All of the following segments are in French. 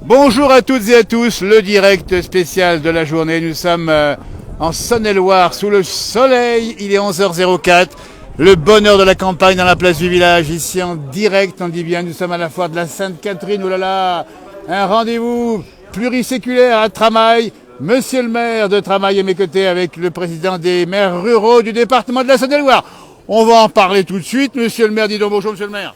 Bonjour à toutes et à tous, le direct spécial de la journée. Nous sommes en Saône-et-Loire, sous le soleil. Il est 11h04. Le bonheur de la campagne dans la place du village, ici en direct, on dit bien. Nous sommes à la foire de la Sainte-Catherine. Oh là là, un rendez-vous pluriséculaire à Tramail. Monsieur le maire de Tramail est à mes côtés avec le président des maires ruraux du département de la Saône-et-Loire. On va en parler tout de suite. Monsieur le maire, dis donc bonjour, monsieur le maire.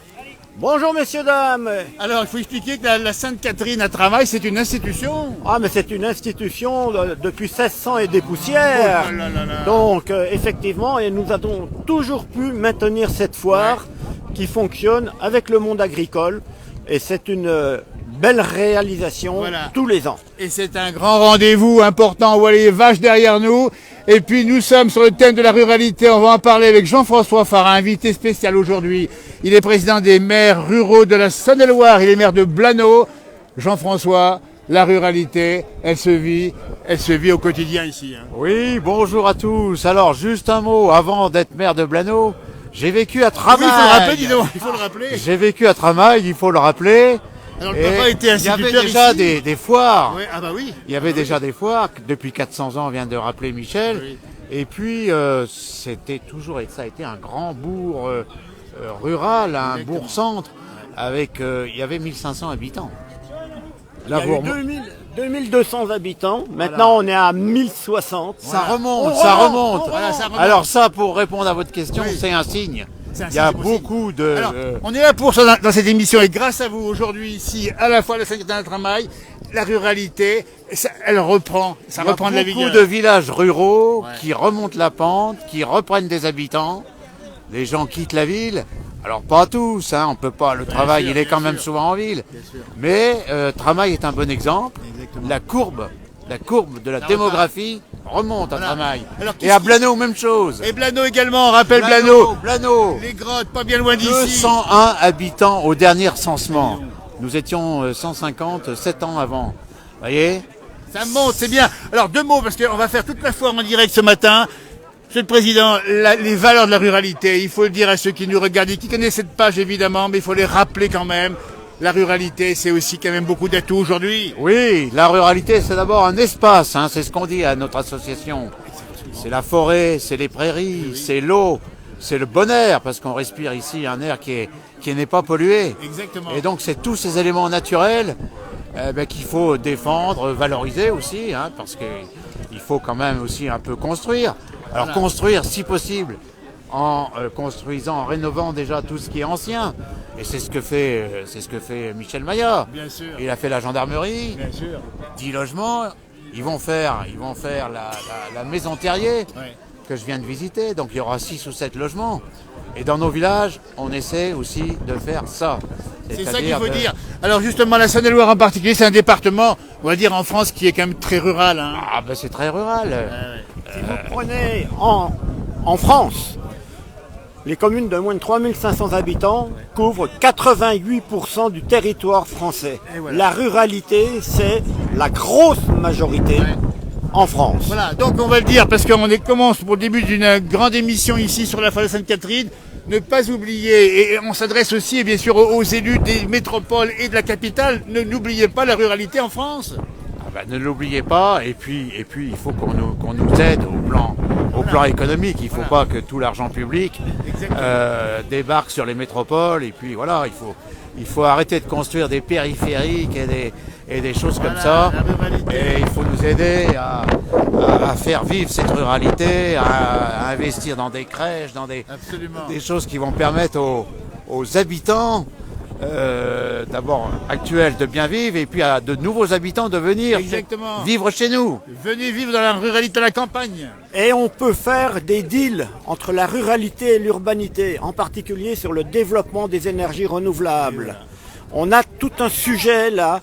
Bonjour messieurs, dames. Alors, il faut expliquer que la Sainte-Catherine à Tramail, c'est une institution. Ah, mais c'est une institution depuis 1600 et des poussières. Oh là là là. Donc, effectivement, et nous avons toujours pu maintenir cette foire qui fonctionne avec le monde agricole. Et c'est une belle réalisation tous les ans. Et c'est un grand rendez-vous important. On voit les vaches derrière nous. Et puis nous sommes sur le thème de la ruralité. On va en parler avec Jean-François Farin, invité spécial aujourd'hui. Il est président des maires ruraux de la Saône-et-Loire. Il est maire de Blaneau. Jean-François, la ruralité, elle se vit au quotidien ici. Hein. Oui, bonjour à tous. Alors, juste un mot, avant d'être maire de Blaneau, j'ai vécu à Tramail. Oui, il faut le rappeler, dis donc, il faut le rappeler. J'ai vécu à Tramail, il faut le rappeler. Alors, le papa était instituteur. Il y avait déjà des foires. Oui, ah bah oui. Il y avait déjà des foires. Depuis 400 ans, on vient de rappeler Michel. Oui. Et puis, c'était toujours, et ça a été un grand bourg rural, un bourg-centre, avec, il y avait 1500 habitants. Il y a eu 2200 habitants, maintenant on est à 1060. Ça remonte, ça remonte. Voilà, ça remonte. Alors ça, pour répondre à votre question, c'est un signe. Il y a beaucoup de... Alors, on est là pour ça dans cette émission et grâce à vous aujourd'hui ici, à la fois la Sainte-Catherine de Tramail, la ruralité, elle reprend, ça reprend de la vie. Il y a beaucoup de villages ruraux qui remontent la pente, qui reprennent des habitants. Les gens quittent la ville. Alors pas tous, hein, on peut pas. Le travail, il est quand même souvent en ville. Mais Tramail est un bon exemple. Exactement. La courbe de la démographie remonte à Tramail. Et à Blaneau, même chose. Et Blaneau également, on rappelle Blaneau. Les grottes, pas bien loin d'ici. 201 habitants au dernier recensement. Nous étions 150 7 ans avant. Vous voyez ? Ça monte, c'est bien. Alors deux mots, parce qu'on va faire toute la foire en direct ce matin. Monsieur le Président, les valeurs de la ruralité, il faut le dire à ceux qui nous regardent et qui connaissent cette page évidemment, mais il faut les rappeler quand même. La ruralité, c'est aussi quand même beaucoup d'atouts aujourd'hui. Oui, la ruralité, c'est d'abord un espace, hein, c'est ce qu'on dit à notre association. C'est la forêt, c'est les prairies, c'est l'eau, c'est le bon air, parce qu'on respire ici un air qui n'est pas pollué. Exactement. Et donc c'est tous ces éléments naturels qu'il faut défendre, valoriser aussi, hein, parce qu'il faut quand même aussi un peu construire. Alors construire si possible en construisant, en rénovant déjà tout ce qui est ancien. Et c'est ce que fait Michel Maillard. Bien sûr. Il a fait la gendarmerie. Bien sûr. 10 logements. Ils vont faire la maison Terrier que je viens de visiter. Donc il y aura 6 ou 7 logements. Et dans nos villages, on essaie aussi de faire ça. C'est ça qu'il faut dire. Alors justement, la Saône-et-Loire en particulier, c'est un département, on va dire en France, qui est quand même très rural. Hein. Ah ben c'est très rural. Si vous prenez en France, les communes de moins de 3500 habitants couvrent 88% du territoire français. Voilà. La ruralité, c'est la grosse majorité en France. Voilà, donc on va le dire, parce qu'on commence pour le début d'une grande émission ici sur la foire de Sainte-Catherine. Ne pas oublier, et on s'adresse aussi bien sûr aux élus des métropoles et de la capitale, n'oubliez pas la ruralité en France. Ne l'oubliez pas, et puis il faut qu'on nous aide au plan économique. Il ne faut pas que tout l'argent public débarque sur les métropoles. Et puis voilà, il faut arrêter de construire des périphériques et des choses comme ça. Et il faut nous aider à faire vivre cette ruralité, à investir dans des crèches, dans des choses qui vont permettre aux habitants d'abord actuels de bien vivre et puis à de nouveaux habitants de venir vivre chez nous. Venez vivre dans la ruralité, dans la campagne. Et on peut faire des deals entre la ruralité et l'urbanité, en particulier sur le développement des énergies renouvelables. On a tout un sujet là.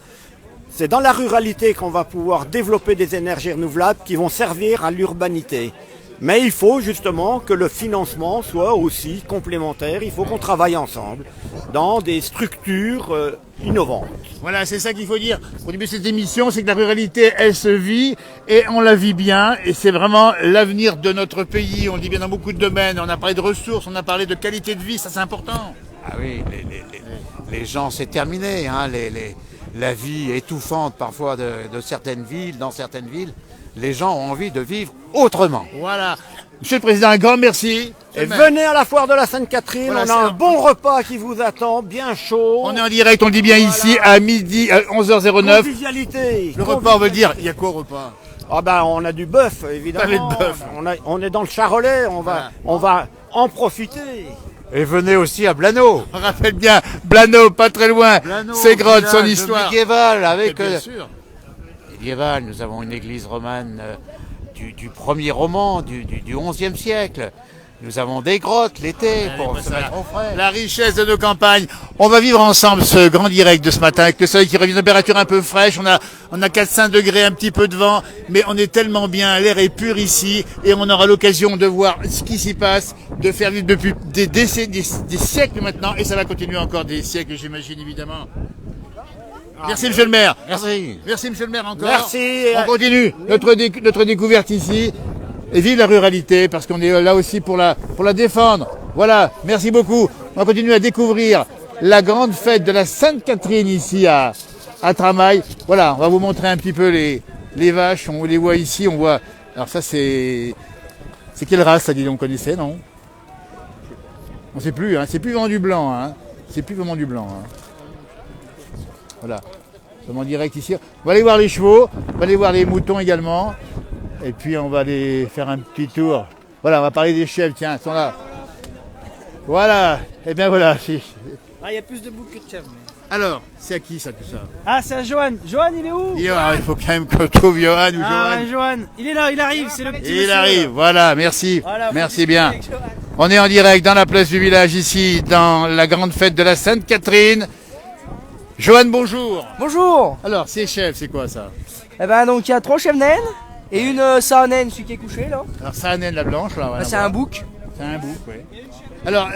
C'est dans la ruralité qu'on va pouvoir développer des énergies renouvelables qui vont servir à l'urbanité. Mais il faut justement que le financement soit aussi complémentaire. Il faut qu'on travaille ensemble dans des structures innovantes. Voilà, c'est ça qu'il faut dire au début de cette émission, c'est que la ruralité, elle se vit et on la vit bien. Et c'est vraiment l'avenir de notre pays. On le dit bien dans beaucoup de domaines. On a parlé de ressources, on a parlé de qualité de vie, ça c'est important. Ah oui, les gens, c'est terminé. Hein, la vie étouffante parfois de certaines villes, dans certaines villes, les gens ont envie de vivre autrement. Voilà. Monsieur le Président, un grand merci. Et venez à la foire de la Sainte-Catherine, Voilà, on c'est a un- un bon repas qui vous attend, bien chaud. On est en direct, on le dit bien ici, à midi, à 11h09. Convivialité. Le repas, on veut dire, il y a quoi au repas? Ah ben on a du bœuf évidemment. Parlez de bœuf. On est dans le Charolais, Voilà. on va en profiter. Et venez aussi à Blano. On rappelle bien, Blano, pas très loin, c'est grottes, son village histoire. médiéval, avec Bien sûr. médiéval, nous avons une église romane du premier roman, du XIe siècle. Nous avons des grottes l'été pour se mettre au frais. La richesse de nos campagnes. On va vivre ensemble ce grand direct de ce matin avec le soleil qui revient, température un peu fraîche. On a 4-5 degrés, un petit peu de vent, mais on est tellement bien. L'air est pur ici et on aura l'occasion de voir ce qui s'y passe, de faire vivre depuis des décennies, des siècles maintenant, et ça va continuer encore des siècles, j'imagine évidemment. Merci Monsieur le maire. Merci. Merci Monsieur le maire encore. Merci. On continue notre découverte ici. Et vive la ruralité, parce qu'on est là aussi pour la défendre. Voilà, merci beaucoup. On va continuer à découvrir la grande fête de la Sainte-Catherine ici à Tramail. Voilà, on va vous montrer un petit peu les vaches. On les voit ici, on voit... Alors ça c'est quelle race ça, dis donc, on connaissait, non? On ne sait plus, hein. C'est plus vraiment du blanc. Hein. C'est plus vraiment du blanc. Hein. Voilà, nous sommes en direct ici. On va aller voir les chevaux, on va aller voir les moutons également. Et puis on va aller faire un petit tour. Voilà, on va parler des chèvres, tiens, ils sont là. Voilà, et bien voilà. Ah, il y a plus de boucs que de chèvres. Alors, c'est à qui ça, tout ça? Ah, c'est à Johan. Johan, il est où? Il faut quand même qu'on trouve Johan ou Ah, Johan. ouais, Johan. Il est là, il arrive, c'est le petit Il monsieur, arrive, là. voilà, merci. Voilà, faut Merci discuter bien. avec Johan. On est en direct dans la place du village ici, dans la grande fête de la Sainte-Catherine. Johan, bonjour. Bonjour. Alors, ces chèvres, c'est quoi ça? Eh ben donc il y a 3 chèvres naines et une saanène, celui qui est couché là. Alors, ça a naine la blanche, là. Bah, c'est un bouc. C'est un bouc, oui. Alors,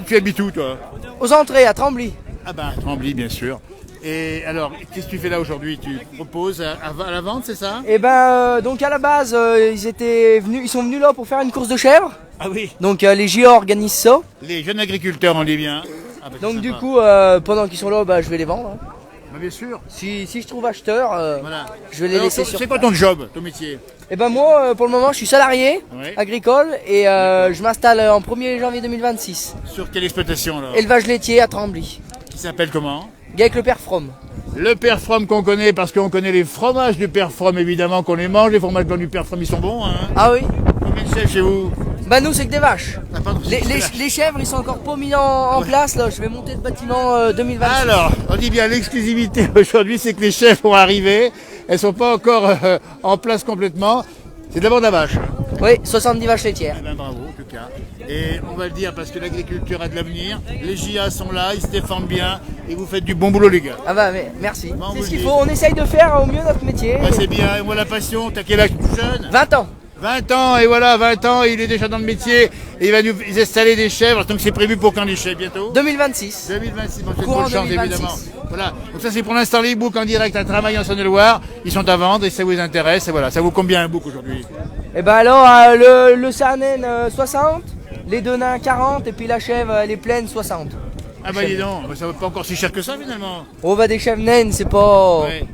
tu habites où, toi? Aux entrées à Trembly. Ah ben, Trembly, bien sûr. Et alors, qu'est-ce que tu fais là aujourd'hui? Tu proposes à la vente, c'est ça? Et ben donc à la base ils sont venus là pour faire une course de chèvres. Ah oui. Donc les JO organisent ça. Les jeunes agriculteurs, on dit bien. Ah ben, c'est Donc du sympa. coup pendant qu'ils sont là, bah, je vais les vendre. Hein. Bah, bien sûr. Si je trouve acheteur, Voilà. je vais les Alors, laisser sur. c'est quoi ton job, ton métier? Et ben moi pour le moment je suis salarié Ouais. agricole et je m'installe en 1er janvier 2026. Sur quelle exploitation, alors? Élevage laitier à Trembly. Qui s'appelle comment? Avec le père From. Le père From qu'on connaît, parce qu'on connaît les fromages du père From, évidemment, qu'on les mange. Les fromages blancs du père From, ils sont bons, hein? Ah oui. Combien de chèvres chez vous? Bah nous c'est que des vaches. Ah, pardon, Les chèvres ils sont encore pas mis en place là, je vais monter le bâtiment 2026. Alors, on dit bien l'exclusivité aujourd'hui, c'est que les chèvres vont arriver. Elles sont pas encore en place complètement. C'est d'abord de la vache. Oui, 70 vaches laitières. Eh ben, bravo, en tout cas. Et on va le dire parce que l'agriculture a de l'avenir. Les JA sont là, ils se défendent bien. Et vous faites du bon boulot, les gars. Ah bah mais merci. Bon, vous C'est ce le qu'il dites. faut, on essaye de faire au mieux notre métier. Ouais, c'est bien. Et moi, la passion, t'as quel âge, tout jeune? 20 ans. 20 ans, et voilà, 20 ans, il est déjà dans le métier. Et il va nous installer des chèvres. Donc c'est prévu pour quand les chèvres, bientôt? 2026. 2026, bon, c'est Courant bonne chance 2026. évidemment. Voilà, donc ça c'est pour l'instant les boucs en direct à Tramail en Saône-et-Loire. Ils sont à vendre et ça vous intéresse. Et voilà, ça vaut combien un bouc aujourd'hui? Et bah alors le Saanen 60, les deux nains 40 et puis la chèvre elle est pleine 60. Ah bah dis donc, ça vaut pas encore si cher que ça finalement. On va des chèvres naines, c'est pas. Ouais.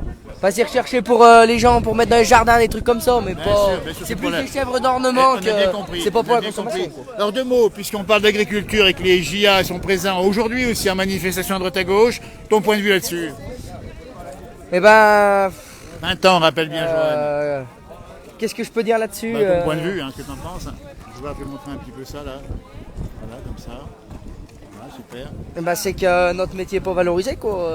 Pas si recherché pour les gens pour mettre dans les jardins des trucs comme ça, mais Bien pas. sûr, bien sûr, C'est c'est plus pour la- des chèvres d'ornement On a bien que. compris, C'est pas on pour a la bien consommation. compris. quoi. Alors deux mots, puisqu'on parle d'agriculture et que les JA sont présents aujourd'hui aussi en manifestation à droite à gauche, ton point de vue là-dessus? Et ben. 20 ans, rappelle bien Joanne. Qu'est-ce que je peux dire là-dessus Bah, ton point de vue, hein, ce que t'en penses. Je vais te montrer un petit peu ça là. Voilà, comme ça. Voilà, super. Bah, c'est que notre métier n'est pas valorisé quoi.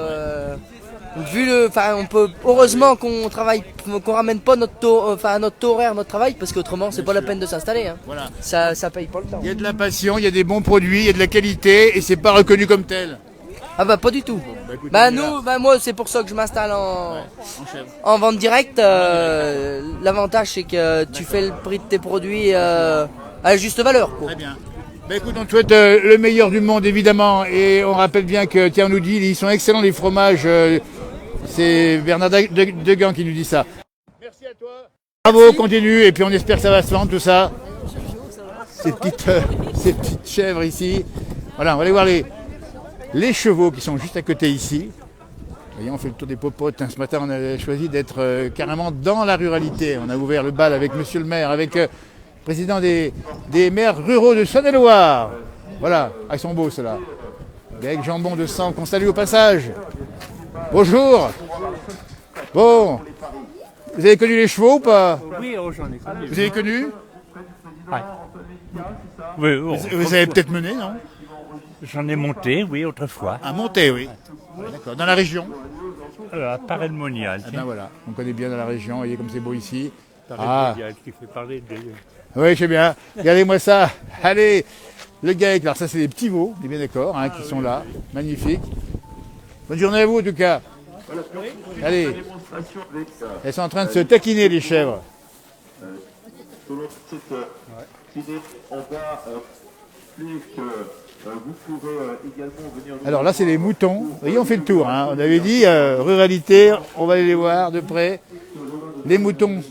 Vu le, enfin on peut heureusement qu'on travaille, qu'on ramène pas notre taux, notre taux horaire, notre travail, parce qu'autrement c'est pas la peine de s'installer. Hein. Voilà. Ça paye pas le temps. Il y a de la passion, il y a des bons produits, il y a de la qualité et c'est pas reconnu comme tel. Ah bah pas du tout. Bah, écoute, Bah on est là. nous, bah moi c'est pour ça que je m'installe en, En chèvre. en vente directe. L'avantage c'est que tu fais le prix de tes produits à la juste valeur. Quoi. Très bien. Bah écoute, on te souhaite le meilleur du monde évidemment et on rappelle bien que, tiens, on nous dit, ils sont excellents les fromages. C'est Bernard Degan qui nous dit ça. Merci à toi. Bravo, continue et puis on espère que ça va se vendre tout ça. Ces petites chèvres ici. Voilà, on va aller voir les chevaux qui sont juste à côté ici. Voyez, on fait le tour des popotes. Ce matin, on a choisi d'être carrément dans la ruralité. On a ouvert le bal avec monsieur le maire, avec le président des maires ruraux de Saône-et-Loire. Voilà, ah, ils sont beaux ceux-là. Avec jambon de sang qu'on salue au passage. Bonjour. Bon, vous avez connu les chevaux ou pas? Oui, oh, j'en ai connu. Vous avez connu? Oui, oh, Vous avez peut-être mené, non? j'en ai monté, oui, autrefois. À monter, oui. Ouais, d'accord. Dans la région? À Paray-le-Monial. Ah ben voilà, on connaît bien dans la région, vous voyez comme c'est beau ici. Paray-le-Monial, qui fait parler de... Oui, je sais bien. Regardez-moi ça. Allez, le GAEC, alors ça c'est des petits veaux, on est bien d'accord, hein, qui sont là. Magnifique. Bonne journée à vous en tout cas. Allez. Elles sont en train de se taquiner les chèvres. Alors là c'est les moutons. Vous voyez, on fait le tour. Hein. On avait dit ruralité, on va aller les voir de près. Les moutons.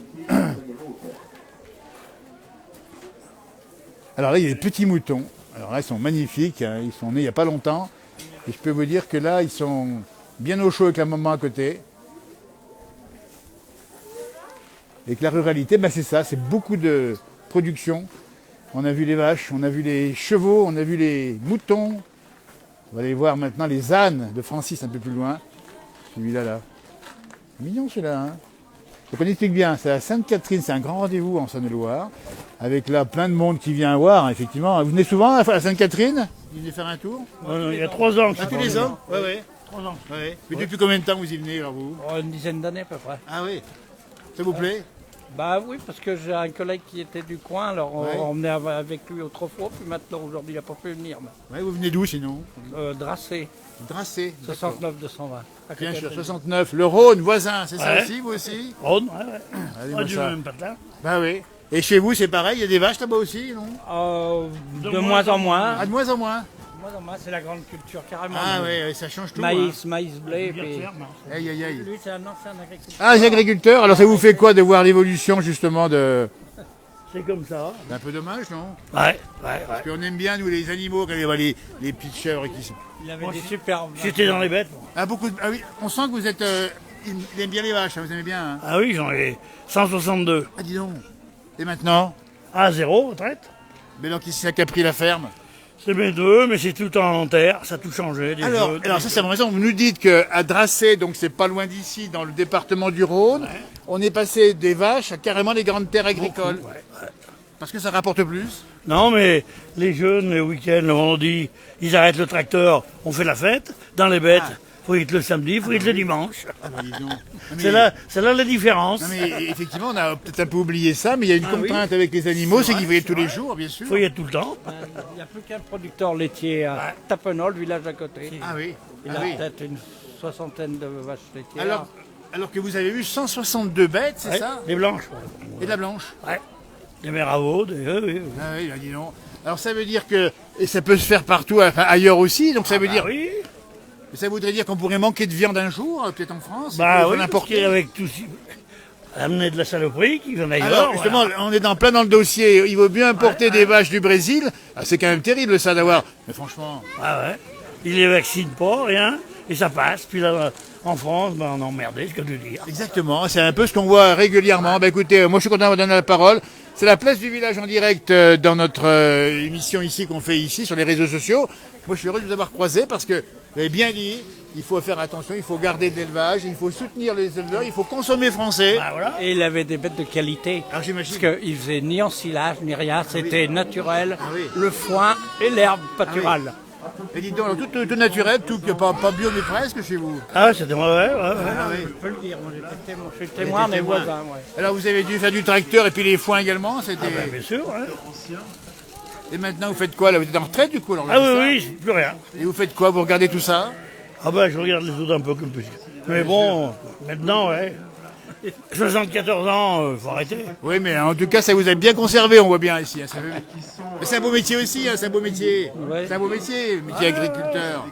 Alors là il y a des petits moutons. Alors là ils sont magnifiques. Hein. Ils sont nés il n'y a pas longtemps. Et je peux vous dire que là ils sont bien au chaud avec la maman à côté. Et que la ruralité, ben c'est ça, c'est beaucoup de production. On a vu les vaches, on a vu les chevaux, on a vu les moutons. On va aller voir maintenant les ânes de Francis un peu plus loin. Celui-là, là. Mignon celui-là, hein. Donc on explique bien, c'est à Sainte-Catherine, c'est un grand rendez-vous en Saône-et-Loire. Avec là plein de monde qui vient voir, effectivement. Vous venez souvent à Sainte-Catherine? Vous venez faire un tour? il y a 3 ans. Ah, tous les ans? Oui, oui. 3 ans. Ouais. Mais depuis combien de temps vous y venez, alors vous? Une dizaine d'années à peu près. Ah oui. Ça vous plaît? Bah oui, parce que j'ai un collègue qui était du coin, alors Ouais. on venait avec lui autrefois, puis maintenant aujourd'hui il n'a pas pu venir. Ouais, vous venez d'où sinon? Dracé, Dracé. 69 220. à Bien côté sûr, de- 69. Le Rhône, voisin, c'est ça Ouais. aussi, vous aussi? Rhône, ouais. Allez-moi Du ça. même patin. Bah oui. Et chez vous, c'est pareil, il y a des vaches là-bas aussi, non? De moins en moins. Ah, de moins en moins. De moins en moins, c'est la grande culture carrément. Ah oui, ça change tout. Maïs, blé, puis... hein. Aïe, aïe, aïe. Lui c'est un ancien agriculteur. Ah, les agriculteurs, alors ça vous fait quoi de voir l'évolution justement de... C'est comme ça. C'est un peu dommage, non? Ouais. Parce qu'on aime bien, nous, les animaux, quand il y a les petites chèvres qui sont... Il avait des superbes. J'étais dans les bêtes. moi. Ah, beaucoup de... Ah oui, on sent que vous êtes... il aime bien les vaches, hein, vous aimez bien, hein? Ah oui, j'en ai 162. Ah, dis donc. Et maintenant? À 0, retraite. Mais donc, ici, ça qui a pris la ferme. C'est mes deux, mais c'est tout en terre, ça a tout changé. Des Alors, jeux, alors ça c'est raison. Vous nous dites qu'à Dracé, donc c'est pas loin d'ici, dans le département du Rhône, on est passé des vaches à carrément les grandes terres agricoles. Ouais. Parce que ça rapporte plus. Non, mais les jeunes, le week-end, le vendredi, ils arrêtent le tracteur, on fait la fête. Dans les bêtes, faut être le samedi, faut être le dimanche. Ah bah dis donc. Non, mais- C'est là la différence. Non mais effectivement, on a peut-être un peu oublié ça, mais il y a une contrainte avec les animaux, c'est qu'il faut y être tous les jours, bien sûr. Faut y être tout le temps. Il n'y a plus qu'un producteur laitier à Tapenol, village à côté. Ah oui. Il Ah a oui. peut-être une soixantaine de vaches laitières. Alors que vous avez eu 162 bêtes, c'est Ouais, ça? les blanches. Et de la blanche. Ouais. Des mères oui. Ah oui, bah dis donc. Alors ça veut dire que, et ça peut se faire partout, enfin, ailleurs aussi, donc ça veut dire, Oui. ça voudrait dire qu'on pourrait manquer de viande un jour, peut-être en France. Bah il faut oui, l'importer. avec tout amener de la saloperie qui vient d'ailleurs. Alors, justement, on est plein dans le dossier. Il vaut mieux importer des vaches du Brésil. Ah, c'est quand même terrible, ça, d'avoir. Mais franchement. Ah ouais. Ils les vaccinent pas, rien, et ça passe. Puis là, en France, ben, on est emmerdé, ce que de dire. Exactement. C'est un peu ce qu'on voit régulièrement. Bah, écoutez, moi, je suis content de vous donner la parole. C'est la place du village en direct dans notre émission ici, qu'on fait ici, sur les réseaux sociaux. Moi, je suis heureux de vous avoir croisé parce que vous avez bien dit, il faut faire attention, il faut garder de l'élevage, il faut soutenir les éleveurs, il faut consommer français. Ah voilà. Et il avait des bêtes de qualité. Alors, j'imagine. Parce qu'il faisait ni ensilage, ni rien. C'était naturel. oui. Le foin et l'herbe pâturale. Et dites donc, alors, tout naturel, tout pas bio, mais presque chez vous. Ah, c'était mauvais, ouais. Ah oui. Je peux le dire, moi je suis témoin des témoin. voisins. Ouais. Alors, vous avez dû faire du tracteur et puis les foins également. C'était. Bien sûr, hein. Et maintenant, vous faites quoi là? Vous êtes en retraite du coup alors, Ah c'est ça oui, plus rien. Et vous faites quoi? Vous regardez tout ça? Ah ben, je regarde les autres un peu comme plus. Mais bon, maintenant, ouais. 74 ans, faut arrêter. Oui, mais en tout cas, ça vous a bien conservé, on voit bien ici. Hein, Mais c'est un beau métier aussi, hein, c'est un beau métier. Ouais. C'est un beau métier, métier agriculteur.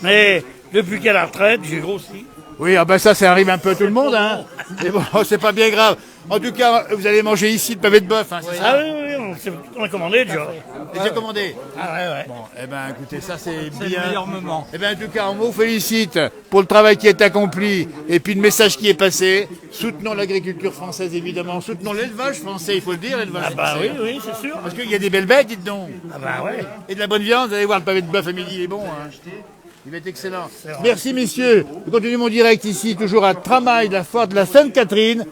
Mais depuis qu'à la retraite, j'ai grossi. Oui, ah ben ça arrive un peu à tout le monde. Hein. Mais bon, c'est pas bien grave. En tout cas, vous allez manger ici le pavé de bœuf, hein, c'est Ah ça? oui, oui, on a commandé déjà. Déjà commandé. Ah ouais. Bon, eh ben écoutez, ça c'est C'est le bien. meilleur moment. Eh ben en tout cas, on vous félicite pour le travail qui est accompli et puis le message qui est passé. Soutenons l'agriculture française évidemment, soutenons l'élevage français, il faut le dire, l'élevage Ah bah français. oui, c'est sûr. Parce qu'il y a des belles bêtes, dites donc. Ah bah ouais. Et de la bonne viande, vous allez voir le pavé de bœuf à midi, il est bon. Hein. Il va être excellent. Merci messieurs. Je continue mon direct ici, toujours à Tramail, la foire de la Sainte-Catherine.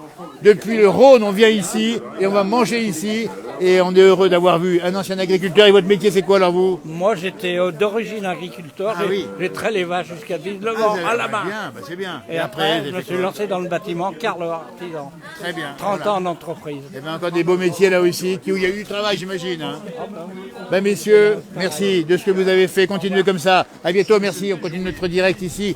Depuis le Rhône, on vient ici et on va manger ici. Et on est heureux d'avoir vu un ancien agriculteur. Et votre métier, c'est quoi alors vous? Moi, j'étais d'origine agriculteur. Ah oui. J'ai traité les vaches jusqu'à 19 ans à la main. Bien, bah c'est bien. Et après, je me suis effectivement. lancé dans le bâtiment, Carle artisan. Très bien. 30 Voilà. ans en entreprise. Et bien encore des beaux métiers là aussi, où il y a eu du travail, j'imagine. Hein. Ben messieurs, merci de ce que vous avez fait. Continuez comme ça. À bientôt, merci. On continue notre direct ici.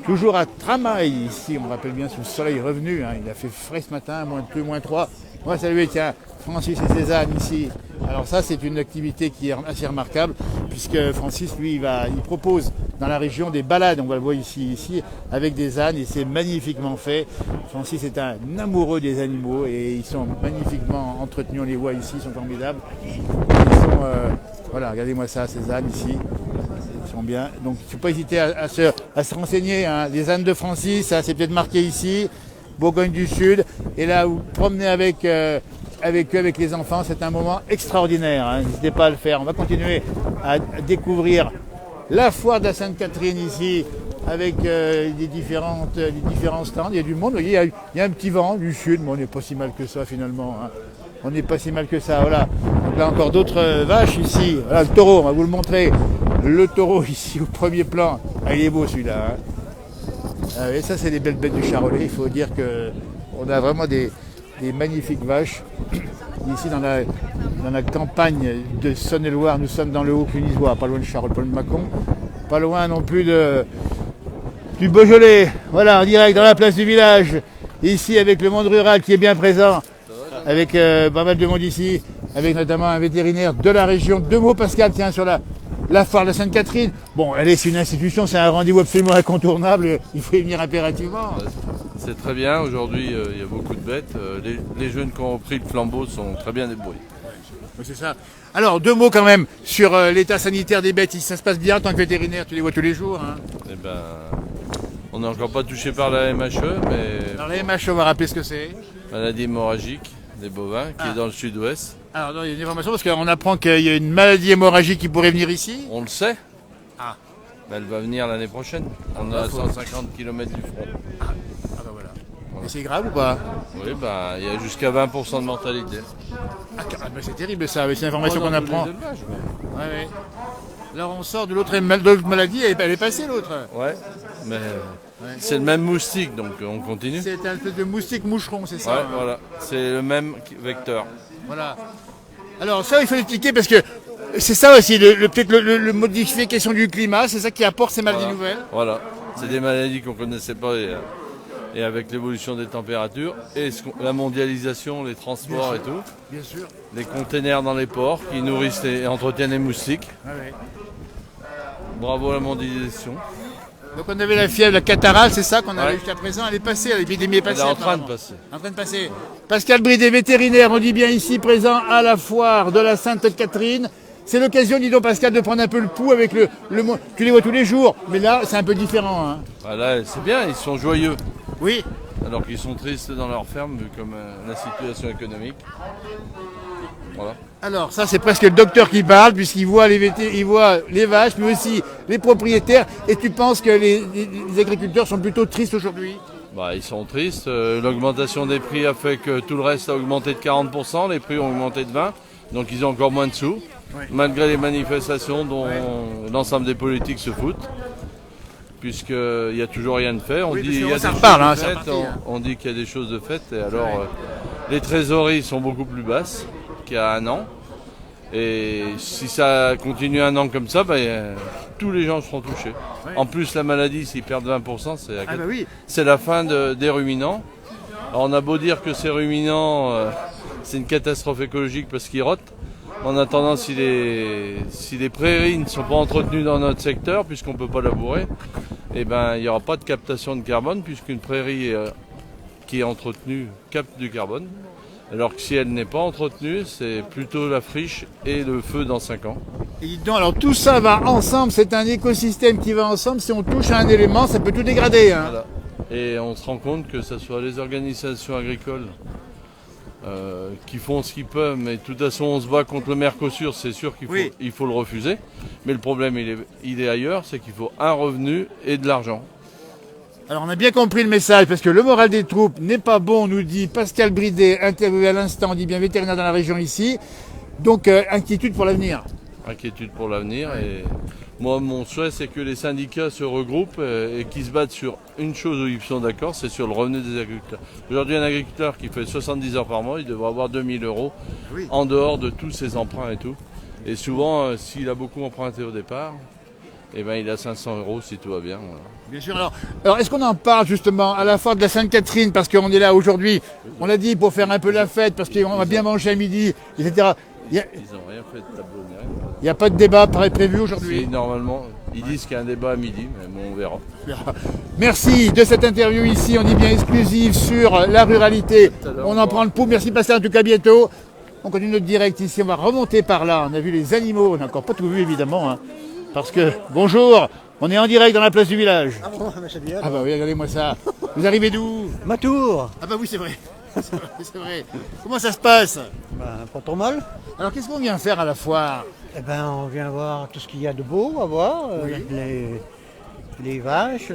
Toujours à Tramail, ici, on me rappelle bien, sous le soleil revenu. Hein. Il a fait frais ce matin, -2, -3. On va saluer, tiens, Francis et Cézanne ici. Alors ça, c'est une activité qui est assez remarquable, puisque Francis, lui, il propose dans la région des balades, on va le voir ici, avec des ânes, et c'est magnifiquement fait. Francis est un amoureux des animaux, et ils sont magnifiquement entretenus, on les voit ici, ils sont formidables. Ils sont, voilà, regardez-moi ça, ces ânes ici. Ils sont bien. Donc il ne faut pas hésiter à se renseigner. Hein. Les ânes de Francis, ça c'est peut-être marqué ici, Bourgogne du Sud. Et là, vous promenez avec eux, avec les enfants, c'est un moment extraordinaire. Hein. N'hésitez pas à le faire. On va continuer à découvrir la foire de la Sainte-Catherine ici, avec les différents stands. Il y a du monde. Vous voyez, il y a un petit vent du Sud, mais on n'est pas si mal que ça finalement. Hein. On n'est pas si mal que ça. Voilà. Donc là encore d'autres vaches ici. Voilà le taureau, on va vous le montrer. Le taureau ici au premier plan. Ah, il est beau celui-là. Hein. Et ça, c'est des belles bêtes du Charolais. Il faut dire qu'on a vraiment des magnifiques vaches. Ici, dans la campagne de Saône-et-Loire, nous sommes dans le Haut-Clunisois, pas loin de Charolles, pas loin de Mâcon. Pas loin non plus du Beaujolais. Voilà, en direct dans la place du village. Ici, avec le monde rural qui est bien présent. Avec pas mal de monde ici. Avec notamment un vétérinaire de la région. 2 mots, Pascal, tiens, sur la foire de la Sainte-Catherine. Bon, c'est une institution, c'est un rendez-vous absolument incontournable. Il faut y venir impérativement. C'est très bien. Aujourd'hui, il y a beaucoup de bêtes. Les jeunes qui ont pris le flambeau sont très bien débrouillés. Oui, c'est ça. Alors, 2 mots quand même sur l'état sanitaire des bêtes. Ça se passe bien en tant que vétérinaire, tu les vois tous les jours. Hein. Eh ben, on n'est encore pas touché par la MHE, mais Alors, les MH, on va rappeler ce que c'est. maladie hémorragique des bovins qui est dans le sud-ouest. Alors, non, il y a une information parce qu'on apprend qu'il y a une maladie hémorragique qui pourrait venir ici. On le sait. Ah. Mais elle va venir l'année prochaine. On est à 150 km du front. Ah bah voilà. Et c'est grave ou pas? Oui, ben, il y a jusqu'à 20% de mortalité. Ah, mais c'est terrible ça, c'est une information qu'on apprend. Ouais, ouais. Alors on sort de l'autre maladie, elle est passée l'autre. Ouais, mais c'est le même moustique, donc on continue. C'est un espèce de moustique moucheron, c'est ça? Ouais, Hein. voilà, c'est le même vecteur. Voilà. Alors ça, il faut l'expliquer parce que c'est ça aussi, peut-être le modification du climat, c'est ça qui apporte ces maladies nouvelles. Voilà, c'est des maladies qu'on ne connaissait pas et avec l'évolution des températures et la mondialisation, les transports et tout, Bien sûr. les containers dans les ports qui nourrissent et entretiennent les moustiques. Ouais, ouais. Bravo à la mondialisation. Donc on avait la fièvre, la catarrhale, c'est ça qu'on avait Ouais. jusqu'à présent, elle est passée, l'épidémie est Elle passée. est en train de apparemment. passer. En train de passer. Pascal Bridet, vétérinaire, on dit bien ici, présent à la foire de la Sainte-Catherine. C'est l'occasion, dis donc Pascal, de prendre un peu le pouls avec le monde. Tu les vois tous les jours, mais là, c'est un peu différent. Hein. Voilà, c'est bien, ils sont joyeux. Oui. Alors qu'ils sont tristes dans leur ferme, vu comme la situation économique. Voilà. Alors, ça, c'est presque le docteur qui parle, puisqu'il voit il voit les vaches, mais aussi les propriétaires. Et tu penses que les agriculteurs sont plutôt tristes aujourd'hui? Bah, ils sont tristes. L'augmentation des prix a fait que tout le reste a augmenté de 40%, les prix ont augmenté de 20%, donc ils ont encore moins de sous. Ouais. Malgré les manifestations dont l'ensemble des politiques se foutent, puisqu'il n'y a toujours rien de fait. On Oui, dit il y a ça des reparle, hein, choses de c'est faites, reparti, hein. on dit qu'il y a des choses de faites, et alors les trésoreries sont beaucoup plus basses qu'il y a un an. Et si ça continue un an comme ça, tous les gens seront touchés. Ouais. En plus, la maladie, s'ils perdent 20%, Ah bah oui. c'est la fin des ruminants. Alors, on a beau dire que ces ruminants, c'est une catastrophe écologique parce qu'ils rotent. En attendant, si les prairies ne sont pas entretenues dans notre secteur, puisqu'on ne peut pas labourer, eh ben, il n'y aura pas de captation de carbone, puisqu'une prairie qui est entretenue capte du carbone. Alors que si elle n'est pas entretenue, c'est plutôt la friche et le feu dans 5 ans. Et dites donc, alors tout ça va ensemble, c'est un écosystème qui va ensemble. Si on touche à un élément, ça peut tout dégrader. Hein. Voilà. Et on se rend compte que ce soit les organisations agricoles qui font ce qu'ils peuvent, mais de toute façon on se bat contre le Mercosur, c'est sûr qu'il faut le refuser. Mais le problème il est ailleurs, c'est qu'il faut un revenu et de l'argent. Alors on a bien compris le message, parce que le moral des troupes n'est pas bon, nous dit Pascal Bridet, interviewé à l'instant, on dit bien vétérinaire dans la région ici. Donc inquiétude pour l'avenir. Inquiétude pour l'avenir. Et moi, mon souhait, c'est que les syndicats se regroupent et qu'ils se battent sur une chose où ils sont d'accord, c'est sur le revenu des agriculteurs. Aujourd'hui, un agriculteur qui fait 70 heures par mois, il devrait avoir 2000 € en dehors de tous ses emprunts et tout. Et souvent, s'il a beaucoup emprunté au départ, eh ben, il a 500 € si tout va bien. Voilà. Bien sûr. Alors est-ce qu'on en parle justement à la fois de la Sainte-Catherine, parce qu'on est là aujourd'hui, on l'a dit, pour faire un peu la fête, parce qu'on va bien manger à midi, etc. Ils n'ont rien fait de tableau ni rien. Il n'y a pas de débat prévu aujourd'hui. Si, normalement, ils disent qu'il y a un débat à midi, mais bon, on verra. Merci de cette interview ici, on dit bien exclusive sur la ruralité. On en prend le pouls. Merci Pascal, en tout cas à bientôt. On continue notre direct ici, on va remonter par là. On a vu les animaux, on n'a encore pas tout vu évidemment. Hein, parce que, bonjour, on est en direct dans la place du village. Ah bon, mais c'est bien. Ah bah oui, regardez-moi ça. Vous arrivez d'où? Matour. Ah bah oui, c'est vrai. C'est vrai. Comment ça se passe? Ben, pas trop mal. Alors qu'est-ce qu'on vient faire à la foire? Eh ben, on vient voir tout ce qu'il y a de beau à voir. Les vaches,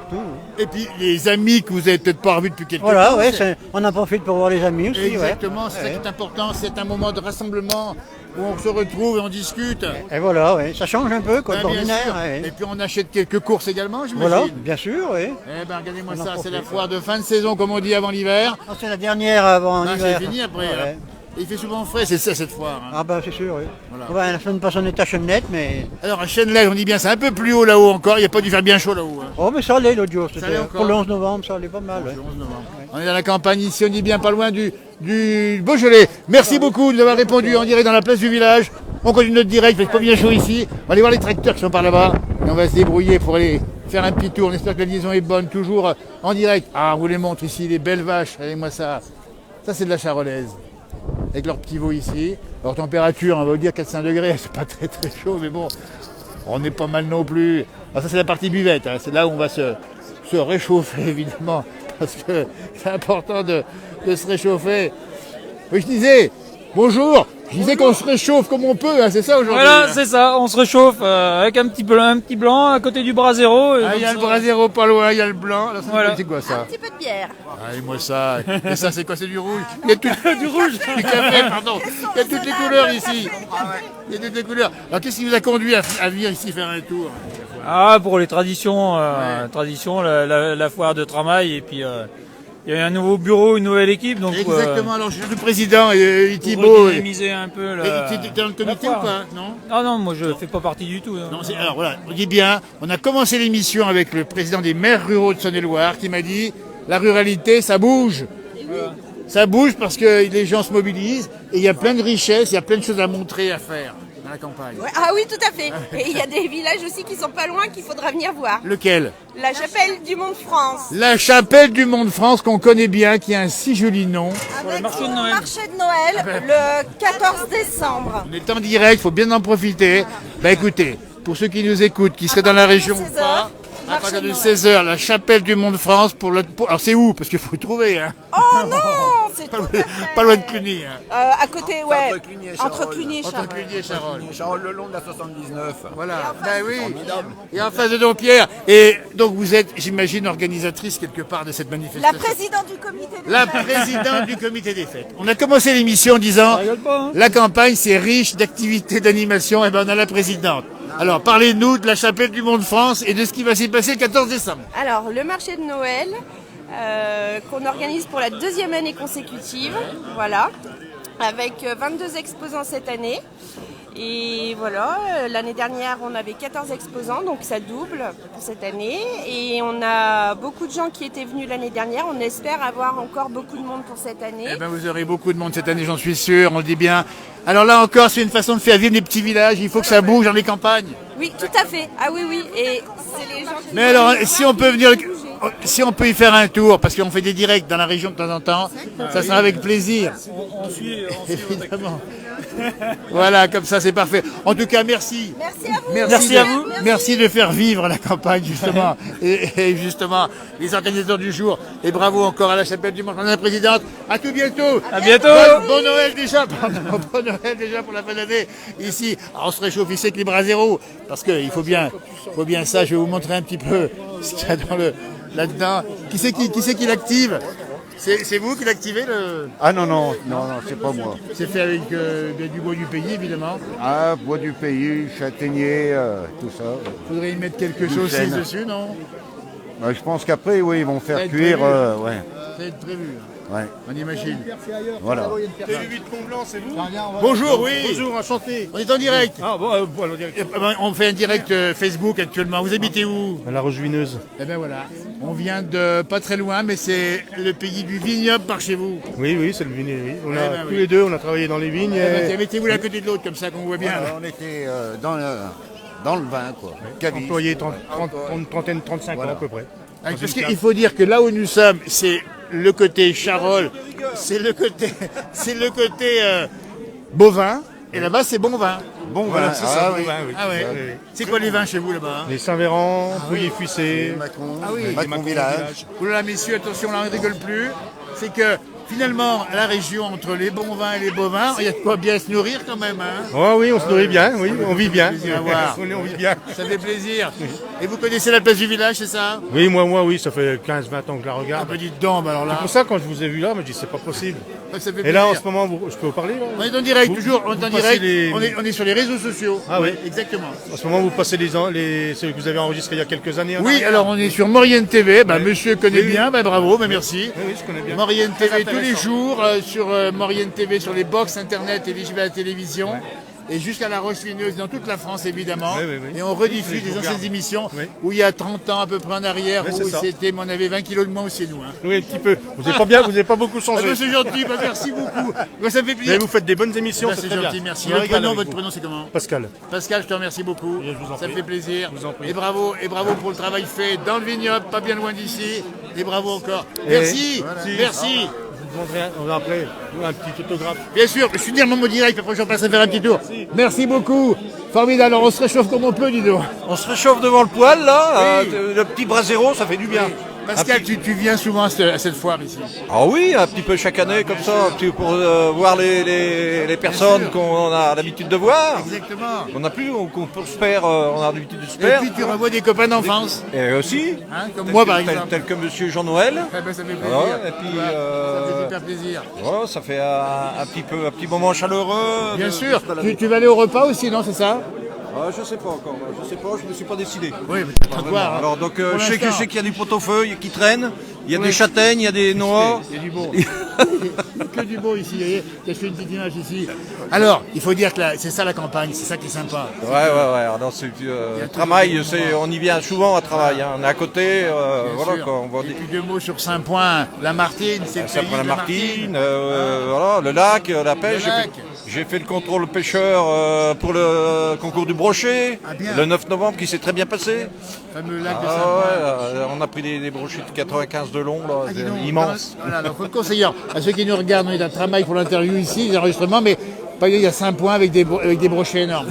tout. Et puis les amis que vous avez peut-être pas revus depuis quelques Voilà, temps. ouais, on en profite pour voir les amis aussi. Exactement, ouais. c'est ça qui est important. C'est un moment de rassemblement où on se retrouve et on discute. Et voilà, ouais. Ça change un peu, comme Ah, bien l'ordinaire. sûr. Ouais. Et puis on achète quelques courses également, j'imagine. Voilà, bien sûr, oui. Eh ben regardez-moi On en ça, c'est la profite, foire de fin de saison comme on dit avant l'hiver. Ah, c'est la dernière avant Ah, l'hiver. c'est fini après. Ouais. Hein. Et il fait souvent frais, c'est ça cette foire. Hein. Ah ben c'est sûr, oui. Voilà. Ouais, la semaine passée on était à Chenette, mais... Alors à Chenelec, on dit bien, c'est un peu plus haut là-haut encore, il n'y a pas dû faire bien chaud là-haut. Hein. Oh mais ça allait l'autre jour, Ça allait encore. pour le 11 novembre, ça allait pas mal. Ouais. Le 11 novembre. On est dans la campagne ici, on dit bien pas loin du Beaujolais. Merci beaucoup de nous avoir répondu en direct dans la place du village. On continue notre direct, il fait pas bien chaud ici. On va aller voir les tracteurs qui sont par là-bas. Et on va se débrouiller pour aller faire un petit tour. On espère que la liaison est bonne, toujours en direct. Ah, on vous les montre ici, les belles vaches. Regardez-moi ça. Ça, c'est de la charolaise. Avec leur petit veau ici. Leur température, on va vous dire 400 degrés. C'est pas très très chaud, mais bon, on n'est pas mal non plus. Alors ça, c'est la partie buvette. Hein. C'est là où on va se réchauffer, évidemment. Parce que c'est important de se réchauffer. Oui, je disais, bonjour. Je disais qu'on se réchauffe comme on peut, hein, c'est ça aujourd'hui. Voilà, c'est ça, on se réchauffe avec un petit blanc à côté du Brasero. Ah, il y a le Brasero pas loin, il y a le blanc. Là, Voilà. c'est quoi ça? Un petit peu de bière. Ah, et moi ça. Et ça, c'est quoi? C'est du rouge? Il y a du rouge, du café, pardon. Il y a toutes les couleurs ici. Il y a toutes les couleurs. Alors, qu'est-ce qui vous a conduit à venir ici faire un tour? Ah, pour les traditions, la foire de Tramail et puis il y a un nouveau bureau, une nouvelle équipe. Donc, exactement, alors je suis le président et Thibaut. Pour redynamiser un peu t'es dans le comité ou pas? Non? Ah non, moi je fais pas partie du tout. Non, alors voilà, on dit bien, on a commencé l'émission avec le président des maires ruraux de Saône-et-Loire qui m'a dit la ruralité, ça bouge. Ça bouge parce que les gens se mobilisent et il y a plein de richesses, il y a plein de choses à montrer, à faire dans la campagne. Ouais, ah oui, tout à fait. Et il y a des villages aussi qui sont pas loin qu'il faudra venir voir. Lequel? La chapelle du Mont de France. La chapelle du Mont de France qu'on connaît bien, qui a un si joli nom. Avec le marché de son Noël. marché de Noël le 14 décembre. On est en direct, il faut bien en profiter. Bah écoutez, pour ceux qui nous écoutent, qui seraient dans la région ou 16 pas, heures, à partir de marché de 16h, la chapelle du Mont de France alors c'est où? Parce qu'il faut trouver, hein. Oh non, c'est tout à fait. Pas loin de Cluny, hein. À côté, ouais. Entre Cluny et Entre Charolles. Cluny et Entre Charolles. Cluny et Charolles. Charolles le long de la 79. Voilà, ben oui. Et en face de Dompierre. Et donc vous êtes, j'imagine, organisatrice quelque part de cette La manifestation. présidente du comité des La fêtes. présidente du comité des fêtes. On a commencé l'émission en disant rigole pas, hein. la campagne c'est riche d'activités d'animation. Et ben on a la présidente. Alors parlez-nous de la chapelle du Mont de France et de ce qui va s'y passer le 14 décembre. Alors, le marché de Noël qu'on organise pour la deuxième année consécutive, voilà, avec 22 exposants cette année. Et voilà, l'année dernière on avait 14 exposants, donc ça double pour cette année. Et on a beaucoup de gens qui étaient venus l'année dernière, on espère avoir encore beaucoup de monde pour cette année. Eh ben vous aurez beaucoup de monde cette année, j'en suis sûr, on le dit bien. Alors là encore, c'est une façon de faire vivre les petits villages, il faut que ça bouge dans les campagnes. Oui, tout à fait, ah oui, oui, et c'est les gens qui... Mais alors, si on peut venir... si on peut y faire un tour, parce qu'on fait des directs dans la région de temps en temps, ça sera avec plaisir. On suit Évidemment. Voilà, comme ça c'est parfait. En tout cas, merci. Merci à vous. Merci à vous. Merci de faire vivre la campagne, justement. et justement, les organisateurs du jour. Et bravo encore à la chapelle du Madame la Présidente. À tout bientôt. À bientôt. Bon Noël déjà. Bon Noël déjà pour la fin d'année. Ici, alors on se réchauffe ici avec les bras zéro. Parce qu'il faut bien ça. Je vais vous montrer un petit peu ce qu'il y a là-dedans. Qui c'est qui l'active? C'est vous qui l'activez le... Ah non, c'est pas moi. C'est fait avec du bois du pays, évidemment. Ah, bois du pays, châtaignier, tout ça. Faudrait y mettre quelque chose aussi dessus, non? Je pense qu'après, oui, ils vont faire Ça va être cuire. prévu. Ouais. Ça va être prévu. Ouais. On imagine. Voilà. c'est vous? Bonjour, oui. Bonjour, enchanté. On est en direct. Ah bon, voilà, direct. On fait un direct Facebook actuellement. Vous habitez où? À la Roche-Vineuse. Eh ben voilà. On vient de pas très loin, mais c'est le pays du vignoble par chez vous. Oui, c'est le vignoble. Oui. On a, ben tous oui. les deux, on a travaillé dans les vignes. Mettez-vous l'un à côté de l'autre, comme ça qu'on voit bien. Voilà, on était dans le vin, quoi. Caviste. Employé 35 ans à peu près. Parce qu'il faut dire que là où nous sommes, c'est le côté Charolles, c'est le côté bovin, et là-bas c'est bon vin. Bon Voilà, vin, c'est ça, bon oui. vin, oui. Ah ouais. Oui. C'est quoi les vins chez vous là-bas? Les Saint-Véran, Pouilly-Fuissé. Macron, Ah oui, Macron Village. Oh là là, messieurs, attention, là on ne rigole plus. C'est que finalement, la région entre les bons vins et les bovins, il y a de quoi bien se nourrir quand même. Hein. Oh oui, on se nourrit bien, oui, on vit bien. plaisir à voir. on vit bien. Ça fait plaisir. Et vous connaissez la place du village, c'est ça? Oui, moi, oui, ça fait 15-20 ans que je la Ah regarde. bah dites donc, bah alors là. C'est pour ça, quand je vous ai vu là, je me dis c'est pas possible. Ça fait Et là, en plaisir. ce moment, je peux vous parler là On est en direct, Vous- toujours, on est en vous passez direct. les- On est sur les réseaux sociaux. Ah oui. Exactement. En ce moment, vous passez ceux que vous avez enregistrés il y a quelques années. en Oui, arrière. alors on est sur Maurienne TV. Bah, Ouais. monsieur connaît Oui, oui. bien, bah, bravo, bah, merci. Oui, je connais bien. Maurienne TV tous les jours, sur Maurienne TV, sur les box internet éligibles à la télévision. Et jusqu'à la Roche-Vineuse, dans toute la France évidemment. Oui, oui, oui. Et on rediffuse Je des vous anciennes regarde. émissions Oui. où il y a 30 ans à peu près en arrière, Oui, où c'est ça. c'était, on avait 20 kilos de moins aussi nous. Hein. Oui, un petit peu. Vous n'êtes pas bien, vous n'avez pas beaucoup Ah, changé. bah, c'est gentil, bah, merci beaucoup. Bah, ça me fait Mais plaisir. vous faites des bonnes émissions, Bah, c'est c'est très gentil, bien. merci. Je me Votre régale prénom, avec votre vous. prénom c'est comment? Pascal. Pascal, je te remercie beaucoup. Je vous en Ça me prie. fait plaisir. Je vous en prie. Et bravo pour le travail fait dans le vignoble, pas bien loin d'ici. Et bravo encore. Et Merci, voilà. merci. Je vous demanderai après un petit autographe. Bien sûr, je finis mon direct, après j'en passe à faire un petit tour. Merci beaucoup. Formidable, alors on se réchauffe comme on peut, dis donc. On se réchauffe devant le poêle là, Oui. le petit brasero ça fait du bien. Pascal, tu viens souvent à cette foire ici. Ah oui, un petit peu chaque année comme ça, un petit peu pour voir les personnes qu'on a l'habitude de voir. Exactement. On n'a plus, qu'on se perd, on a l'habitude de se Et perdre. puis tu revois des copains d'enfance. Et aussi, Hein, comme tel moi que- par tel- exemple. tel que Monsieur Jean-Noël. Eh ben, ça fait plaisir. Voilà, et puis, Ça fait super plaisir. Voilà, ça fait un petit moment chaleureux. Bien de- sûr. de se balader. Tu vas aller au repas aussi, non, c'est ça? Ah, je sais pas encore, je sais pas, je me suis pas décidé. Oui, mais Pas t'as vraiment. voir, hein. Alors donc Pour je sais l'instant. qu'il y a du pot-au-feu qui traîne, il y a Ouais. des châtaignes, il y a des noix. Il y a du beau. Que du beau ici, vous voyez. J'ai fait une petite image ici. Alors, il faut dire que c'est ça la campagne, c'est ça qui est sympa. Ouais. Alors, c'est, le travail, on y vient souvent à travail. Hein. On est à côté, Bien voilà sûr. quoi. On voit Et des puis deux mots sur Saint-Point, la Martine, c'est le pays de Saint-Paul-la-Martine, voilà, le lac, la pêche. Le lac. J'ai fait le contrôle pêcheur pour le concours du brochet, Ah, bien. le 9 novembre qui s'est très bien passé. Le fameux lac de Ah Saint-Point. ouais, on a pris des brochets de 95 de long, là, Ah, dis donc, immenses. Voilà, alors faut le conseiller. À ceux qui nous regardent, on est en travail pour l'interview ici, les enregistrements, mais il y a Saint-Point avec des brochets énormes.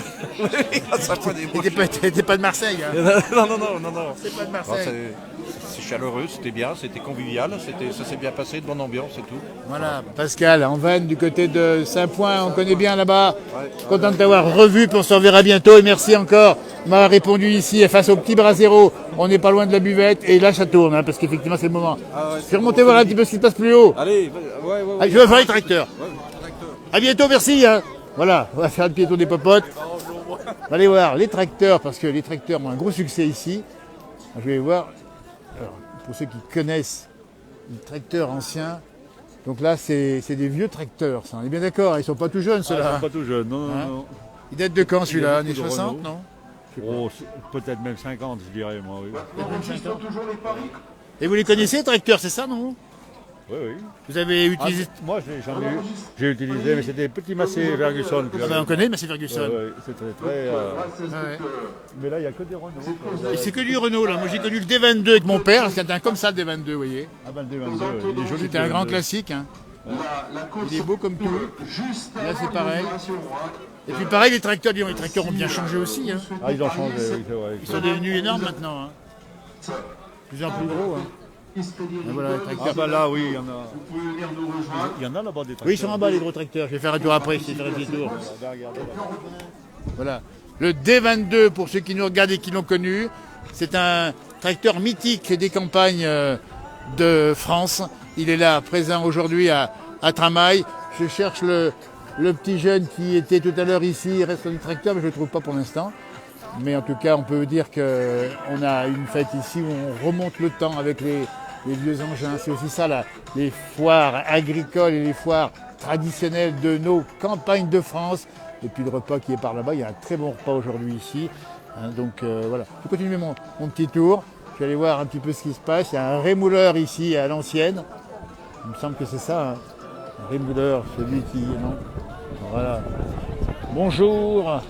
Ça fait des brochets. T'es pas de Marseille, hein? Non. C'est pas de Non, Marseille. c'est chaleureux, c'était bien, c'était convivial, ça s'est bien passé, de bonne ambiance et tout. Voilà, Pascal, en Vannes, du côté de Saint-Point, on connaît bien là-bas. Content de t'avoir revu, puis on se reverra bientôt. Et merci encore de m'avoir répondu ici, face au petit brasero. On n'est pas loin de la buvette, et là ça tourne, hein, parce qu'effectivement c'est le moment. Je vais remonter voir un petit peu ce qui se passe plus haut. Allez, ouais. Ah, je vais voir les tracteurs. À bientôt, merci. Hein. Voilà, on va faire un petit tour des popotes. On va aller voir les tracteurs, parce que les tracteurs ont un gros succès ici. Je vais voir, alors, pour ceux qui connaissent les tracteurs anciens, donc là c'est des vieux tracteurs, ça. On est bien d'accord, ils ne sont pas tout jeunes ceux-là. Pas tout jeune, non, Hein non. Il date de quand celui-là? Années beaucoup de 60, Renault. non? Oh, peut-être même 50, je dirais, moi, oui. Et vous les connaissez, les tracteurs, c'est ça, non? Oui, oui. Vous avez utilisé... Moi, j'en ai eu. J'ai utilisé, mais c'était Petit Massé Ferguson. On connaît Massé Ferguson. Oui, c'était très... Ouais. Mais là, il n'y a que des Renault. Et c'est que du Renault là. Moi j'ai connu le D22 avec mon père, c'était un comme ça le D22, vous voyez. Ah ben le D22, il est joli. C'était un grand classique. Hein. Il est beau comme tout. Là c'est pareil. Et puis pareil, les tracteurs ont bien changé aussi. Hein. Ah, ils ont changé, oui, c'est vrai. Ils sont devenus énormes maintenant. Hein. De plus en plus gros. Hein. Et voilà, les tracteurs. Ah bah là, oui, il y en a. Il y en a là-bas des tracteurs. Oui, ils sont en bas les gros tracteurs. Je vais faire un tour après, je vais faire un petit tour. Voilà. Le D22, pour ceux qui nous regardent et qui l'ont connu, c'est un tracteur mythique des campagnes de France. Il est là, présent aujourd'hui à Tramail. Je cherche le petit jeune qui était tout à l'heure ici. Il reste dans le tracteur, mais je ne le trouve pas pour l'instant. Mais en tout cas, on peut dire qu'on a une fête ici où on remonte le temps avec les vieux engins. C'est aussi ça, là, les foires agricoles et les foires traditionnelles de nos campagnes de France. Et puis le repas qui est par là-bas, il y a un très bon repas aujourd'hui ici. Hein, donc voilà, je continue mon petit tour. Je vais aller voir un petit peu ce qui se passe. Il y a un rémouleur ici à l'ancienne. Il me semble que c'est ça. Hein. Un rémouleur, celui qui... Non. Voilà. Bonjour.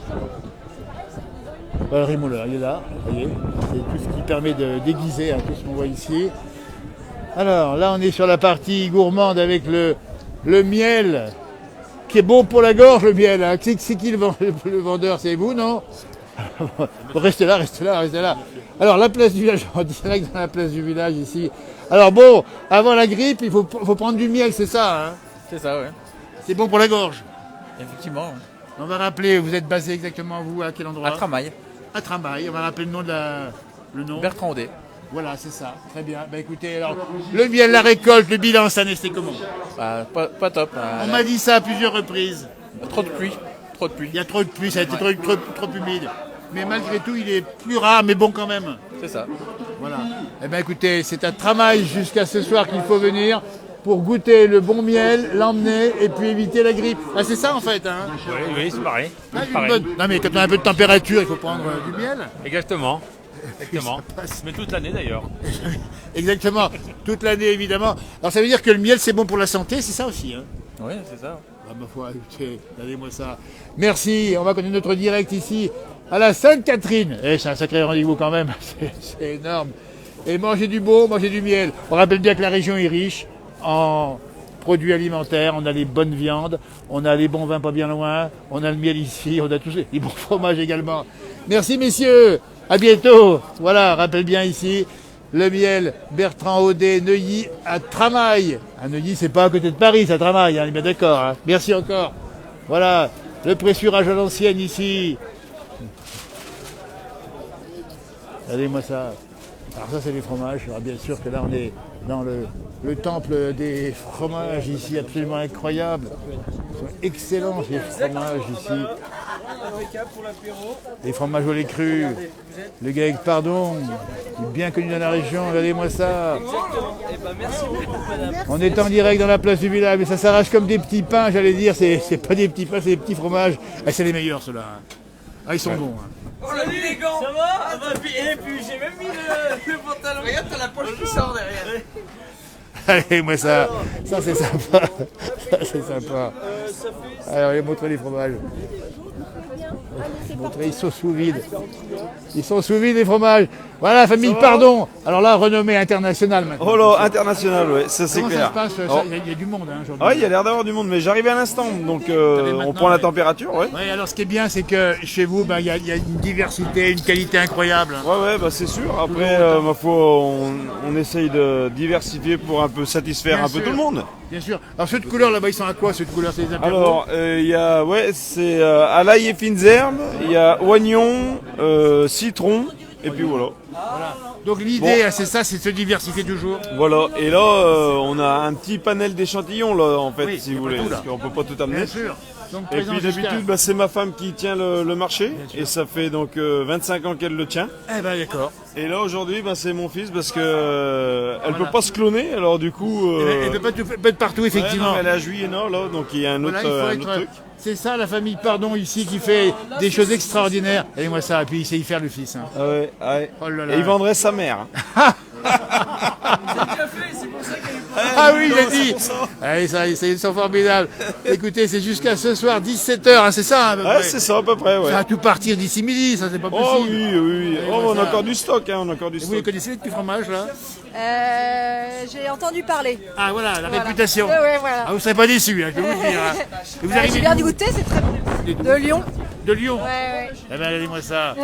Voilà, le rémouleur, il est là. Vous voyez, c'est tout ce qui permet de déguiser tout ce qu'on voit ici. Alors là, on est sur la partie gourmande avec le miel. Qui est bon pour la gorge, le miel. Hein. C'est qui le vendeur? C'est vous, non? Restez là. Alors, la place du village, on direct dans la place du village ici. Alors bon, avant la grippe, il faut prendre du miel, c'est ça, hein? C'est ça, ouais. C'est bon pour la gorge. Effectivement. Ouais. On va rappeler, vous êtes basé exactement, vous, à quel endroit? À Tramail. À Tramail, on va rappeler le nom le nom. Bertrand Audet. Voilà, c'est ça. Très bien. Bah écoutez, alors, le miel, la récolte, le bilan cette année, c'était comment? Pas top. On m'a dit ça à plusieurs reprises. Trop de pluie. Il y a trop de pluie, ça a été trop humide. Mais malgré tout, il est plus rare, mais bon quand même. C'est ça. Voilà. Eh bien écoutez, c'est à Tramail jusqu'à ce soir qu'il faut venir pour goûter le bon miel, l'emmener et puis éviter la grippe. Ah, c'est ça en fait, hein? Oui, c'est pareil. Non mais quand on a un peu de température, il faut prendre du miel. Exactement. Mais toute l'année d'ailleurs. Exactement, toute l'année évidemment. Alors ça veut dire que le miel c'est bon pour la santé, c'est ça aussi, hein? Oui, c'est ça. Ah ma foi, écoutez, regardez-moi ça. Merci, on va continuer notre direct ici à la Sainte-Catherine. Eh, c'est un sacré rendez-vous quand même, c'est énorme. Et manger du beau, manger du miel. On rappelle bien que la région est riche en produits alimentaires, on a les bonnes viandes, on a les bons vins pas bien loin, on a le miel ici, on a tous les bons fromages également. Merci messieurs, à bientôt. Voilà, rappelle bien ici, le miel Bertrand Audet, Neuilly à Tramail. À Neuilly, c'est pas à côté de Paris, c'est à Tramail, hein, on est bien d'accord. Hein. Merci encore. Voilà, le pressurage à l'ancienne ici. Regardez-moi ça. Alors ça c'est les fromages, alors bien sûr que là on est dans le temple des fromages ici, absolument incroyable. Ils sont excellents ces fromages ici. Les fromages au lait cru, le GAEC pardon, qui est bien connu dans la région, regardez-moi ça. On est en direct dans la place du village, mais ça s'arrache comme des petits pains, j'allais dire, c'est pas des petits pains, c'est des petits fromages. Ah, c'est les meilleurs ceux-là. Ah, ils sont bons. Hein. Oh, salut les gants! Ça va? Et puis j'ai même mis le pantalon. Regarde, t'as la poche qui sort derrière. Allez, moi ça c'est sympa. Ça c'est sympa. Alors, allez, montrer les fromages. Montrer, ils sont sous vide. Ils sont sous vide les fromages. Voilà, famille Pardon. Alors là, renommée internationale maintenant. Oh là, international, ouais, ça c'est clair. Comment ça se passe? Il y a du monde hein, aujourd'hui. Ah, il y a l'air d'avoir du monde, mais j'arrive à l'instant, donc on prend la température, ouais. Ouais, alors ce qui est bien, c'est que chez vous, il y a une diversité, une qualité incroyable. Ouais, bah c'est sûr. Après, ma foi, on essaye de diversifier pour un peu satisfaire bien un peu tout le monde. Bien sûr. Alors ceux de couleur là-bas, ils sont à quoi ceux de couleur? C'est des apéros? Alors, il y a, c'est à l'ail et fines herbes, il y a oignon, citron, et puis voilà. Donc l'idée, c'est ça, c'est de se diversifier toujours. Voilà, et là, on a un petit panel d'échantillons, là, en fait, si vous voulez, parce qu'on peut pas tout amener. Bien sûr. Donc, et puis d'habitude, c'est ma femme qui tient le marché, et ça fait donc 25 ans qu'elle le tient. Eh ben d'accord. Et là, aujourd'hui, c'est mon fils, parce que elle peut pas se cloner, alors du coup... Elle peut pas être partout, effectivement. Ouais, non, elle est à Juillet-Nord, là, donc il y a un autre, truc. C'est ça la famille Pardon ici qui fait des choses extraordinaires. Et moi ça, et puis il sait y faire le fils. Hein. Ah ouais, ouais. Oh là là. Et il vendrait sa mère. C'est déjà fait, c'est pour ça qu'elle est pas... Ah oui, il a dit. Allez, ça, ils sont formidables. Écoutez, c'est jusqu'à ce soir 17h, c'est ça à peu près. C'est ça à peu près, ouais. Ça va tout partir d'ici midi, ça c'est pas possible. Oh oui. Allez, On a ça. encore du stock, hein, on a encore du Et vous stock. les connaissez les petits fromages là? J'ai entendu parler. Ah voilà, la réputation. Ouais, voilà. Ah, vous ne serez pas déçus, hein, je peux vous le dire. Hein. Et vous Je arrivez viens d'où? du goûter, c'est très bon. De Lyon. De Lyon? Ouais. Eh bien, allez-moi ça.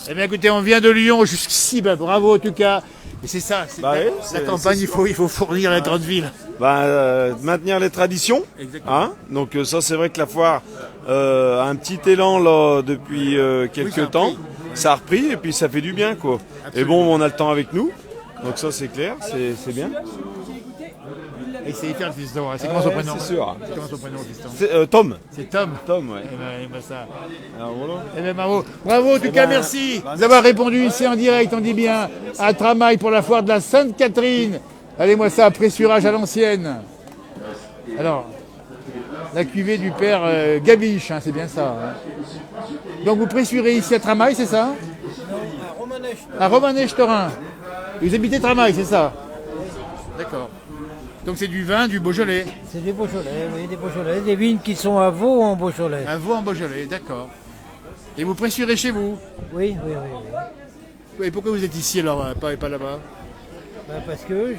Eh bien, écoutez, on vient de Lyon jusqu'ici, ben, bravo en tout cas. Et c'est ça, la campagne, il faut fournir la grande ville. Maintenir les traditions. Exactement. Hein, donc ça, c'est vrai que la foire a un petit élan là depuis quelques temps. Ça a repris et puis ça fait du bien, quoi. Et bon, on a le temps avec nous. Donc ça, c'est clair, c'est bien. Et c'est hyper le fiston, hein. C'est comment son prénom? C'est sûr. C'est comment son prénom, le fiston? C'est Tom. C'est Tom. Tom, ouais. Eh ben ça. Alors voilà. Eh bien, bravo. Bravo, en tout cas, merci d'avoir répondu ici en direct, on dit bien, à Tramail pour la foire de la Sainte-Catherine. Allez-moi ça, pressurage à l'ancienne. Alors, la cuvée du père Gabiche, hein, c'est bien ça. Hein. Donc vous pressurez ici à Tramail, c'est ça? À Romanèche-Torin. Vous habitez Tramail, c'est ça? D'accord. Donc c'est du vin, du Beaujolais. C'est des Beaujolais, oui, des Beaujolais, des vignes qui sont à Vaux en Beaujolais. À Vaux en Beaujolais, d'accord. Et vous pressurez chez vous? Oui. Et pourquoi vous êtes ici alors, pas là-bas? Parce que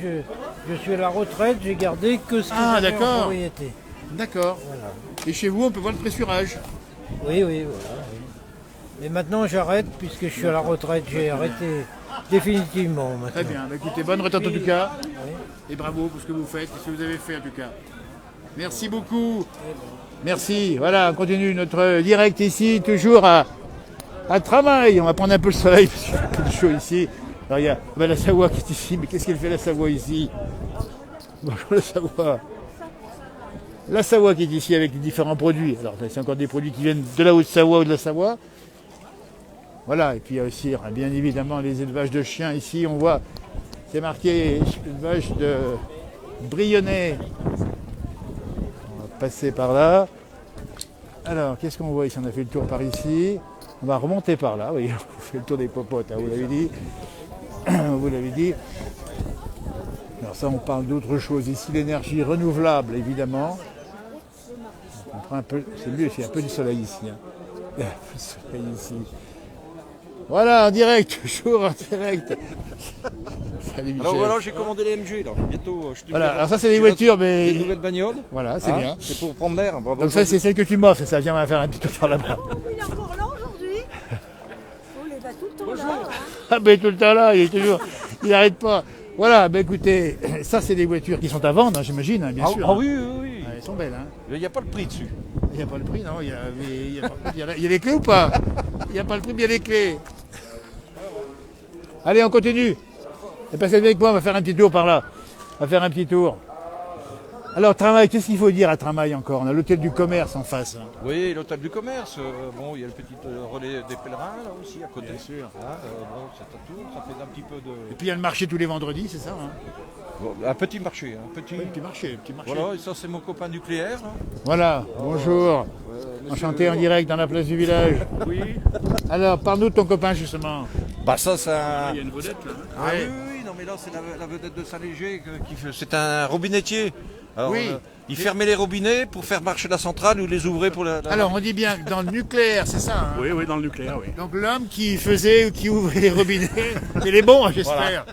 je suis à la retraite, j'ai gardé que ce que j'avais en d'accord. propriété. D'accord. Voilà. Et chez vous, on peut voir le pressurage? Oui, voilà. Oui. Mais maintenant j'arrête puisque je suis à la retraite, j'ai arrêté définitivement maintenant. Très bien, bah, écoutez, bonne retraite en tout cas. Oui. Et bravo pour ce que vous faites et ce que vous avez fait en tout cas. Merci beaucoup. Merci. Voilà, on continue notre direct ici, toujours à Tramail. On va prendre un peu le soleil parce qu'il y a un peu de chaud ici. Alors il y a la Savoie qui est ici, mais qu'est-ce qu'elle fait la Savoie ici? Bonjour la Savoie. La Savoie qui est ici avec les différents produits. Alors c'est encore des produits qui viennent de la Haute-Savoie ou de la Savoie. Voilà, et puis il y a aussi bien évidemment les élevages de chiens ici. On voit, c'est marqué élevage de Brionnais. On va passer par là. Alors, qu'est-ce qu'on voit ici? On a fait le tour par ici. On va remonter par là. Oui, on fait le tour des popotes, hein, vous l'avez dit. Vous l'avez dit. Alors ça, on parle d'autre chose. Ici, l'énergie renouvelable, évidemment. On prend un peu, c'est mieux, il y a un peu du soleil ici. Hein. Il y a un peu de soleil ici. Voilà, en direct, toujours en direct. Salut Michel. Alors voilà, j'ai commandé les MG là. Bientôt, je voilà, alors ça c'est des voitures, mais. Des nouvelles bagnoles. Voilà, c'est bien. C'est pour prendre l'air. Donc ça c'est celle que tu m'offres, ça. Viens, on va faire un petit tour par là-bas. Il est encore là aujourd'hui. On les va tout le temps là. Hein. Ah ben tout le temps là, il n'arrête pas. Voilà, ben écoutez, ça c'est des voitures qui sont à vendre, hein, j'imagine, hein, bien sûr. Ah oui. Ah, elles sont belles, hein. Il n'y a pas le prix dessus. Il n'y a pas le prix, non, il y a les clés ou pas? Il n'y a pas le prix, mais il y a les clés. Allez, on continue. Et passez avec moi, on va faire un petit tour par là. On va faire un petit tour. Alors, Tramail, qu'est-ce qu'il faut dire à Tramail encore? On a l'hôtel du commerce en face. Hein. Oui, l'hôtel du commerce. Bon, il y a le petit relais des pèlerins là aussi à côté. Bien sûr. Bon, c'est à tout, ça fait un petit peu de. Et puis il y a le marché tous les vendredis, c'est ça hein? Bon, un petit marché, un petit marché. Voilà, et ça c'est mon copain nucléaire. Hein. Voilà, bonjour. Enchanté en direct dans la place du village. Oui. Alors, parle-nous de ton copain justement. Bah ça c'est un. Il y a une vedette là. Ah oui, non mais là c'est la vedette de Saint-Léger qui fait. C'est un robinetier. Alors, oui. Il fermait les robinets pour faire marcher la centrale ou les ouvrait pour la. Alors on dit bien que dans le nucléaire, c'est ça hein? Oui, dans le nucléaire, oui. Donc l'homme qui faisait ou qui ouvrait les robinets, c'est les bons, j'espère. Voilà.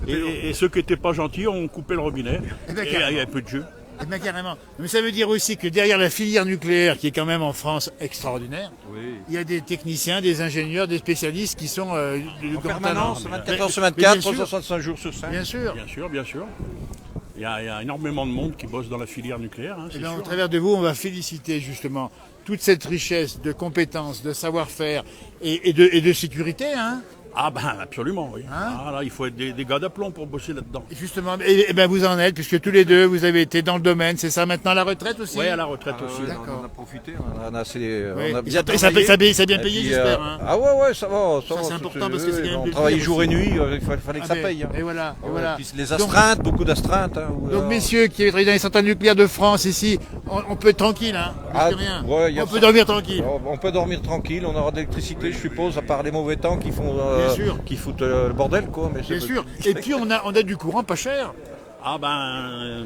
Et ceux qui n'étaient pas gentils ont coupé le robinet. Et il y a un peu de jeu. Eh bien, carrément. Mais ça veut dire aussi que derrière la filière nucléaire, qui est quand même en France extraordinaire, il y a des techniciens, des ingénieurs, des spécialistes qui sont en permanence, 24 heures sur 24, 365 jours sur 5. Bien sûr. Bien sûr. Il y a énormément de monde qui bosse dans la filière nucléaire. Hein, bien, au travers de vous, on va féliciter justement toute cette richesse de compétences, de savoir-faire et de sécurité. Hein. Ah ben absolument, oui. Hein là, il faut être des gars d'aplomb pour bosser là-dedans. Justement, et ben vous en êtes, puisque tous les deux, vous avez été dans le domaine, c'est ça maintenant, à la retraite aussi? Oui, à la retraite aussi. D'accord. On a profité, on a assez... Oui. On a bien ça a bien payé, j'espère. Hein. Ah ouais, ça va. Ça c'est important parce que c'est quand même... On travaille jour et nuit, il fallait que ça paye. Hein. Et voilà. Puis les astreintes, beaucoup d'astreintes. Hein, donc messieurs qui travaillent dans les centrales nucléaires de France ici, on peut être tranquille, hein. Rien. Ouais, on peut dormir tranquille. On peut dormir tranquille, on aura de l'électricité, je suppose, à part les mauvais temps qui font... qui foutent le bordel quoi. Mais bien sûr. Et puis on a du courant pas cher. Ah ben...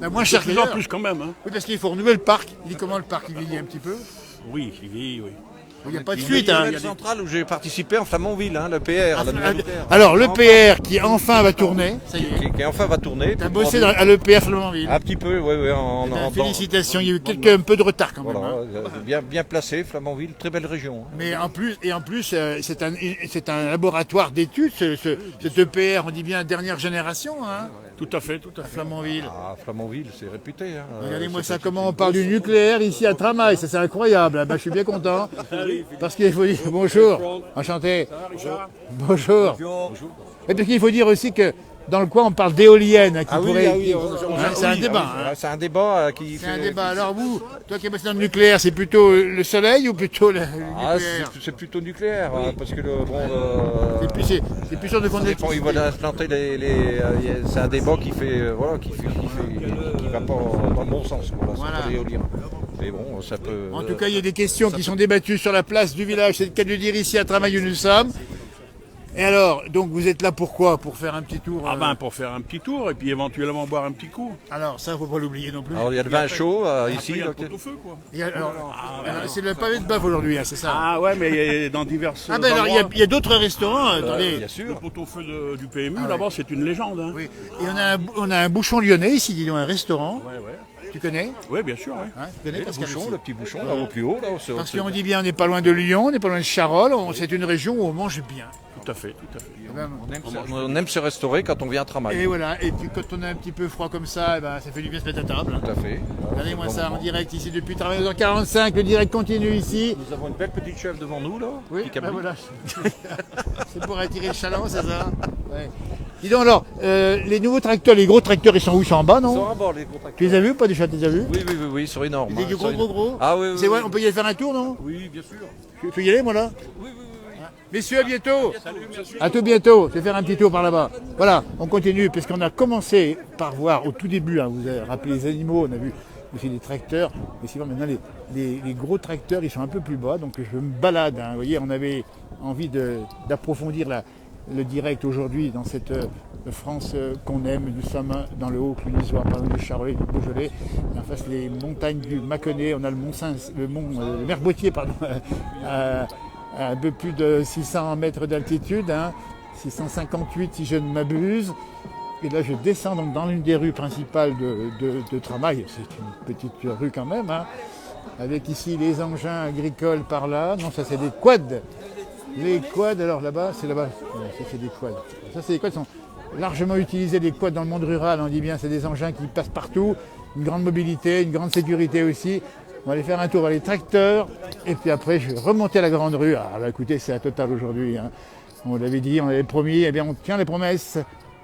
moins cher de plus en qu'ailleurs. plus quand même. Hein. Oui, parce qu'il faut renouveler le parc. Il dit comment le parc, il vieillit un petit peu? Oui, il vieillit, oui. Il n'y a pas de Il suite. y a Hein. une nouvelle centrale où j'ai participé en Flamanville, hein, le PR, la nouvelle nucléaire. Alors, le PR qui enfin va tourner. Ça y est. Qui enfin va tourner. T'as bossé à l'EPR Flamanville. Un petit peu, oui, félicitations, il y a eu un peu de retard quand même. Voilà, bien placé, Flamanville, très belle région. Hein. Mais en plus, c'est un laboratoire d'études, cet EPR, on dit bien dernière génération. Hein. Tout à fait, tout à fait. Flamanville. Ah, Flamanville, c'est réputé. Hein. Regardez-moi ça, comment on parle du nucléaire ici à Tramail, ça c'est incroyable. Je suis bien content. Parce qu'il faut dire bonjour, enchanté. Bonjour. Et puis il faut dire aussi que dans le coin on parle d'éoliennes. C'est un débat. C'est un débat qui fait... C'est un débat. Alors vous, toi qui es passé dans le nucléaire, c'est plutôt le soleil ou plutôt le nucléaire? C'est plutôt nucléaire, oui. Parce que c'est plus sûr de qu'on est... Il va implanter c'est un débat qui fait... qui va pas dans le bon sens. Voilà. Mais bon, ça peut... En tout cas, il y a des questions qui sont débattues sur la place du village. C'est le cas de le dire ici à Tramail où nous sommes. Et alors, donc vous êtes là pourquoi? Pour faire un petit tour pour faire un petit tour et puis éventuellement boire un petit coup. Alors ça, faut pas l'oublier non plus. Alors il y a le vin chaud ici. Il y a le pot-au-feu quoi. C'est le pavé de bœuf aujourd'hui, c'est ça? Ah ouais, mais dans diverses alors il y a d'autres restaurants. Bien sûr. Le pot-au-feu du PMU, là-bas, c'est une légende. Hein. Oui. Et on a un bouchon lyonnais ici, dis donc, un restaurant. Ouais. Tu connais? Oui, bien sûr. Ouais. Tu connais le petit bouchon, là, au plus haut. Là, parce qu'on dit bien, on n'est pas loin de Lyon, on n'est pas loin de Charolles, c'est une région où on mange bien. Tout à fait. On aime se restaurer quand on vient à Tramail. Et voilà, et puis quand on a un petit peu froid comme ça, ça fait du bien se mettre à table. Tout à fait. Regardez-moi ça en direct ici depuis Tramail 11h45, le direct continue ici. Nous avons une belle petite chèvre devant nous là. Oui, voilà. C'est pour attirer le chaland, c'est ça? Ouais. Dis donc alors, les nouveaux tracteurs, les gros tracteurs, ils sont où? Ils sont en bas, non? Ils sont en bas, les gros tracteurs. Tu les as vus ou pas déjà? Tu les as vus? Oui, ils sont énormes. Des gros? Ah oui. C'est vrai, on peut y aller faire un tour, non? Oui, bien sûr. Tu peux y aller, moi, là? Oui. Messieurs, à bientôt. À tout bientôt. Je vais faire un petit tour par là-bas. Voilà, on continue, parce qu'on a commencé par voir au tout début, vous avez rappelé les animaux, on a vu aussi des tracteurs, mais sinon maintenant les gros tracteurs, ils sont un peu plus bas, donc je me balade. Vous voyez, on avait envie d'approfondir le direct aujourd'hui dans cette France qu'on aime. Nous sommes dans le Haut-Clunisois, par exemple du Charolais, du Beaujolais, et en face les montagnes du Mâconnais, on a le Merbotier, pardon, à un peu plus de 600 mètres d'altitude, 658 si je ne m'abuse. Et là je descends donc dans l'une des rues principales de Tramail, c'est une petite rue quand même, avec ici les engins agricoles par là, non ça c'est des quads. Les quads, alors là-bas, ça c'est des quads. Ça c'est des quads qui sont largement utilisés, les quads dans le monde rural, on dit bien, c'est des engins qui passent partout, une grande mobilité, une grande sécurité aussi. On va aller faire un tour vers les tracteurs, et puis après je vais remonter à la grande rue. Ah bah écoutez, c'est la totale aujourd'hui. On l'avait dit, on l'avait promis, eh bien on tient les promesses.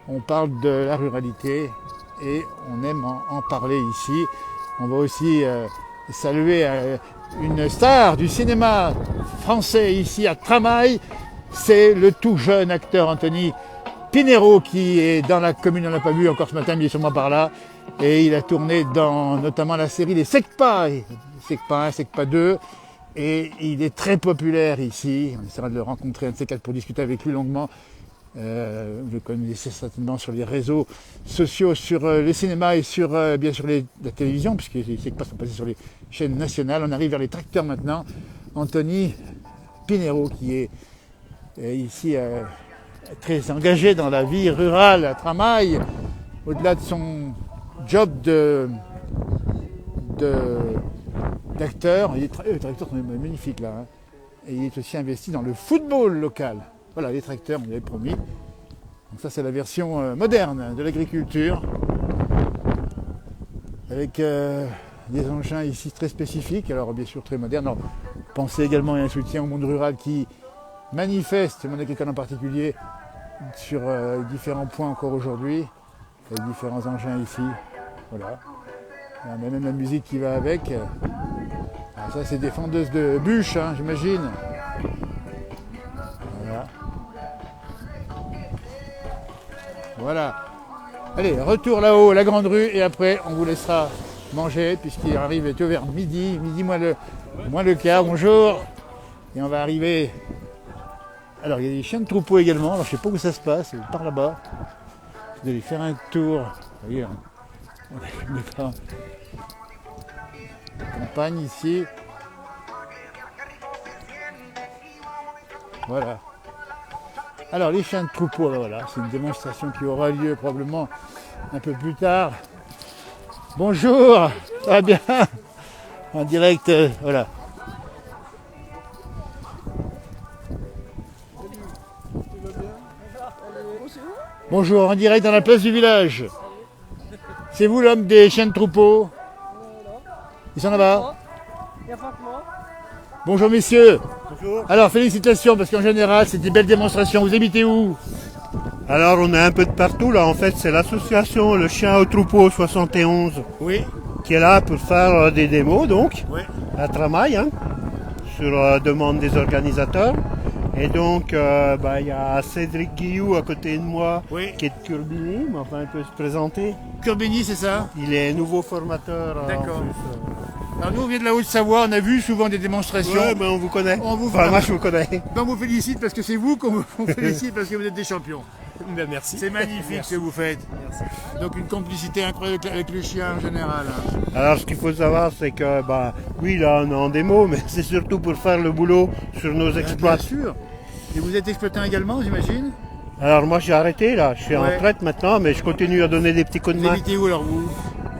On parle de la ruralité et on aime en parler ici. On va aussi saluer une star du cinéma français ici à Tramail. C'est le tout jeune acteur Anthony Pinero qui est dans la commune, on ne l'a pas vu encore ce matin, mais il est sûrement par là. Et il a tourné dans notamment la série Les Secpa, Secpa 1, Secpa 2. Et il est très populaire ici. On essaiera de le rencontrer un de ces quatre pour discuter avec lui longuement. Vous le connaissez certainement sur les réseaux sociaux, sur le cinéma et sur bien sûr la télévision, puisque les Secpa sont passés sur les chaînes nationales. On arrive vers les tracteurs maintenant. Anthony Pinero qui est ici très engagé dans la vie rurale à Tramail, au-delà de son job d'acteur. Les tracteurs sont magnifiques là. Et il est aussi investi dans le football local. Voilà, les tracteurs, on l'avait promis. Donc ça, c'est la version moderne de l'agriculture. Avec des engins ici très spécifiques, alors bien sûr très modernes. Alors, pensez également à un soutien au monde rural qui manifeste, le monde agricole en particulier, sur différents points encore aujourd'hui, avec différents engins ici. Voilà. On a même la musique qui va avec. Alors ça, c'est des fendeuses de bûches, j'imagine. Voilà. Allez, retour là-haut, la grande rue, et après on vous laissera manger, puisqu'il arrive tout vers midi moins le quart, bonjour. Et on va arriver. Alors il y a des chiens de troupeau également, alors je ne sais pas où ça se passe, par là-bas. Vous allez faire un tour Vous voyez, on n'est pas campagne ici. Voilà. Alors les chiens de troupeau, voilà, c'est une démonstration qui aura lieu probablement un peu plus tard. Bonjour, ça va bien? En direct, voilà. Bonjour, en direct dans la place du village. C'est vous l'homme des chiens de troupeau? Ils sont là-bas? Bonjour messieurs. Bonjour. Alors félicitations parce qu'en général c'est des belles démonstrations. Vous habitez où? Alors on est un peu de partout là, en fait c'est l'association Le Chien au Troupeau 71 qui est là pour faire des démos donc à Tramail sur demande des organisateurs. Et donc il y a Cédric Guillou à côté de moi qui est de Curbigny, mais enfin il peut se présenter. Curbigny c'est ça? Il est nouveau formateur. D'accord. Alors nous on vient de la Haute-Savoie, on a vu souvent des démonstrations. Ouais, ben on vous connaît. Moi je vous connais. Ben, on vous félicite parce que c'est vous qu'on vous félicite parce que vous êtes des champions. Ben, merci. C'est magnifique ce que vous faites. Merci. Donc une complicité incroyable avec le chien en général. Alors ce qu'il faut savoir c'est que oui là on est en démo mais c'est surtout pour faire le boulot sur nos exploits. Bien sûr. Et vous êtes exploitant également j'imagine? Alors moi j'ai arrêté là, je suis en retraite maintenant mais je continue à donner des petits coups de main. Vous habitez où alors vous?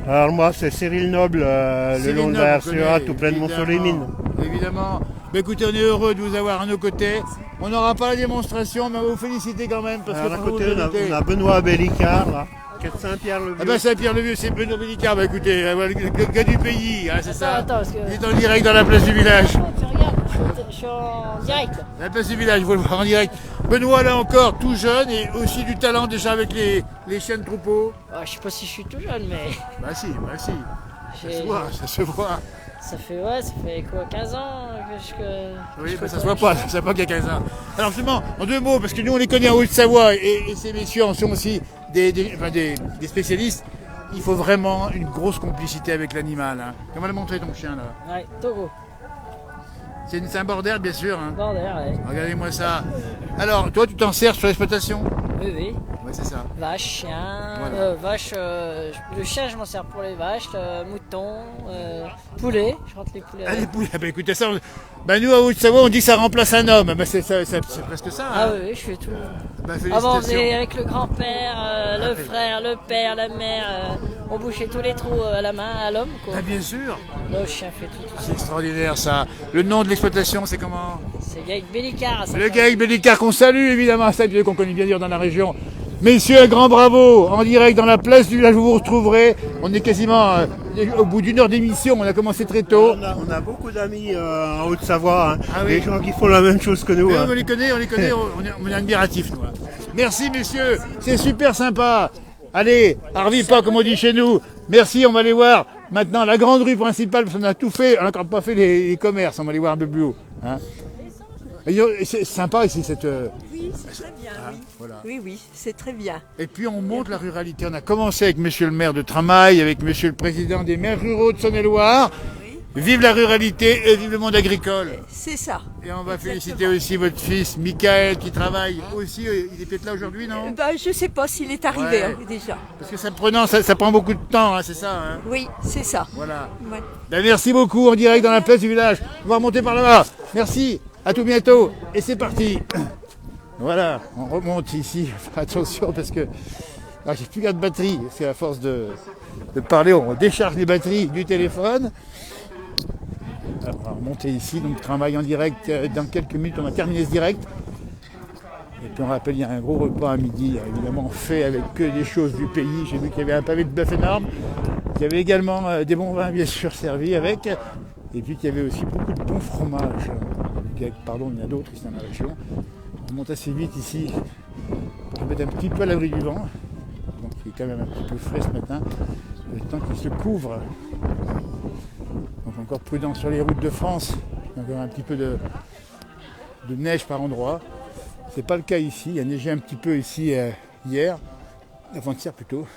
Alors moi c'est Cyril Noble, le long de la RCA, tout près de Montceau-les-Mines. Évidemment. Ben, écoutez, on est heureux de vous avoir à nos côtés. On n'aura pas la démonstration, mais on va vous féliciter quand même. Parce à côté, on a Benoît Bellicard, là, qui est de Saint-Pierre-le-Vieux. Ah ben Saint-Pierre-le-Vieux, c'est Benoît Bellicard. Ben, écoutez, le gars du pays, c'est ça. Attends, parce que... Il est en direct dans la place du village. Tu regardes, je suis en direct. La place du village, vous le voir en direct. Benoît, là encore, tout jeune et aussi du talent déjà avec les chiens de troupeau. Je sais pas si je suis tout jeune, mais... Bah si. Ça se voit. Ça fait quoi, 15 ans que Oui, ça se voit pas qu'il y a 15 ans. Alors justement, en deux mots, parce que nous on les connaît en Haute-Savoie et ces messieurs en sont aussi des spécialistes, il faut vraiment une grosse complicité avec l'animal. Comment le montrer ton chien là? Ouais, Togo. C'est un border bien sûr. Border, ouais. Regardez-moi ça. Alors, toi tu t'en sers sur l'exploitation? Oui. Ouais, c'est ça. Vache, chien, le chien je m'en sers pour les vaches, moutons, poulets, je rentre les poulets. Ah, les poulets, écoutez ça, nous à Haute-Savoie on dit que ça remplace un homme, c'est presque ça. Ah oui, je fais tout. Avant on faisait avec le grand-père, le frère, le père, la mère, on bouchait tous les trous à la main à l'homme. Ah bien sûr. Le chien fait tout. C'est extraordinaire ça. Le nom de l'exploitation c'est comment? C'est Gaël Bellicard. Le Gaël Bellicard qu'on salue évidemment à Saint-Pierre, qu'on connaît bien dire dans la région. Messieurs, un grand bravo, en direct dans la place du village, vous vous retrouverez. On est quasiment au bout d'une heure d'émission, on a commencé très tôt. On a beaucoup d'amis en Haute-Savoie, des gens qui font la même chose que nous. On les connaît, on est admiratifs nous. Merci messieurs, c'est super sympa. Allez, Harvey pas comme on dit chez nous. Merci, on va aller voir maintenant la grande rue principale, parce qu'on a tout fait, on n'a encore pas fait les commerces, on va aller voir un peu plus haut. C'est sympa ici cette... Oui, c'est très bien. Voilà. Oui, c'est très bien. Et puis on monte la ruralité. On a commencé avec monsieur le maire de Tramail, avec monsieur le président des maires ruraux de Saône-et-Loire. Vive la ruralité et vive le monde agricole. C'est ça. Et on va féliciter aussi votre fils, Michael, qui travaille aussi. Il est peut-être là aujourd'hui, non? Je ne sais pas s'il est arrivé déjà. Parce que ça prend beaucoup de temps, c'est ça. Oui, c'est ça. Voilà. Ouais. Merci beaucoup, en direct dans la place du village. On va remonter par là-bas. Merci, à tout bientôt. Et c'est parti. Voilà, on remonte ici. Attention parce que j'ai plus de batterie. C'est à force de parler, on décharge les batteries du téléphone. Alors, on va remonter ici, donc travail en direct. Dans quelques minutes, on va terminer ce direct. Et puis on rappelle, il y a un gros repas à midi, évidemment fait avec que des choses du pays. J'ai vu qu'il y avait un pavé de bœuf énorme. Il y avait également des bons vins bien sûr servis avec. Et puis qu'il y avait aussi beaucoup de bons fromages. Pardon, il y en a d'autres ici dans la région. On monte assez vite ici. On va mettre un petit peu à l'abri du vent. Donc il est quand même un petit peu frais ce matin. Le temps qu'il se couvre. Donc encore prudent sur les routes de France. Il y a encore un petit peu de neige par endroits. C'est pas le cas ici. Il y a neigé un petit peu ici hier. Avant-hier plutôt.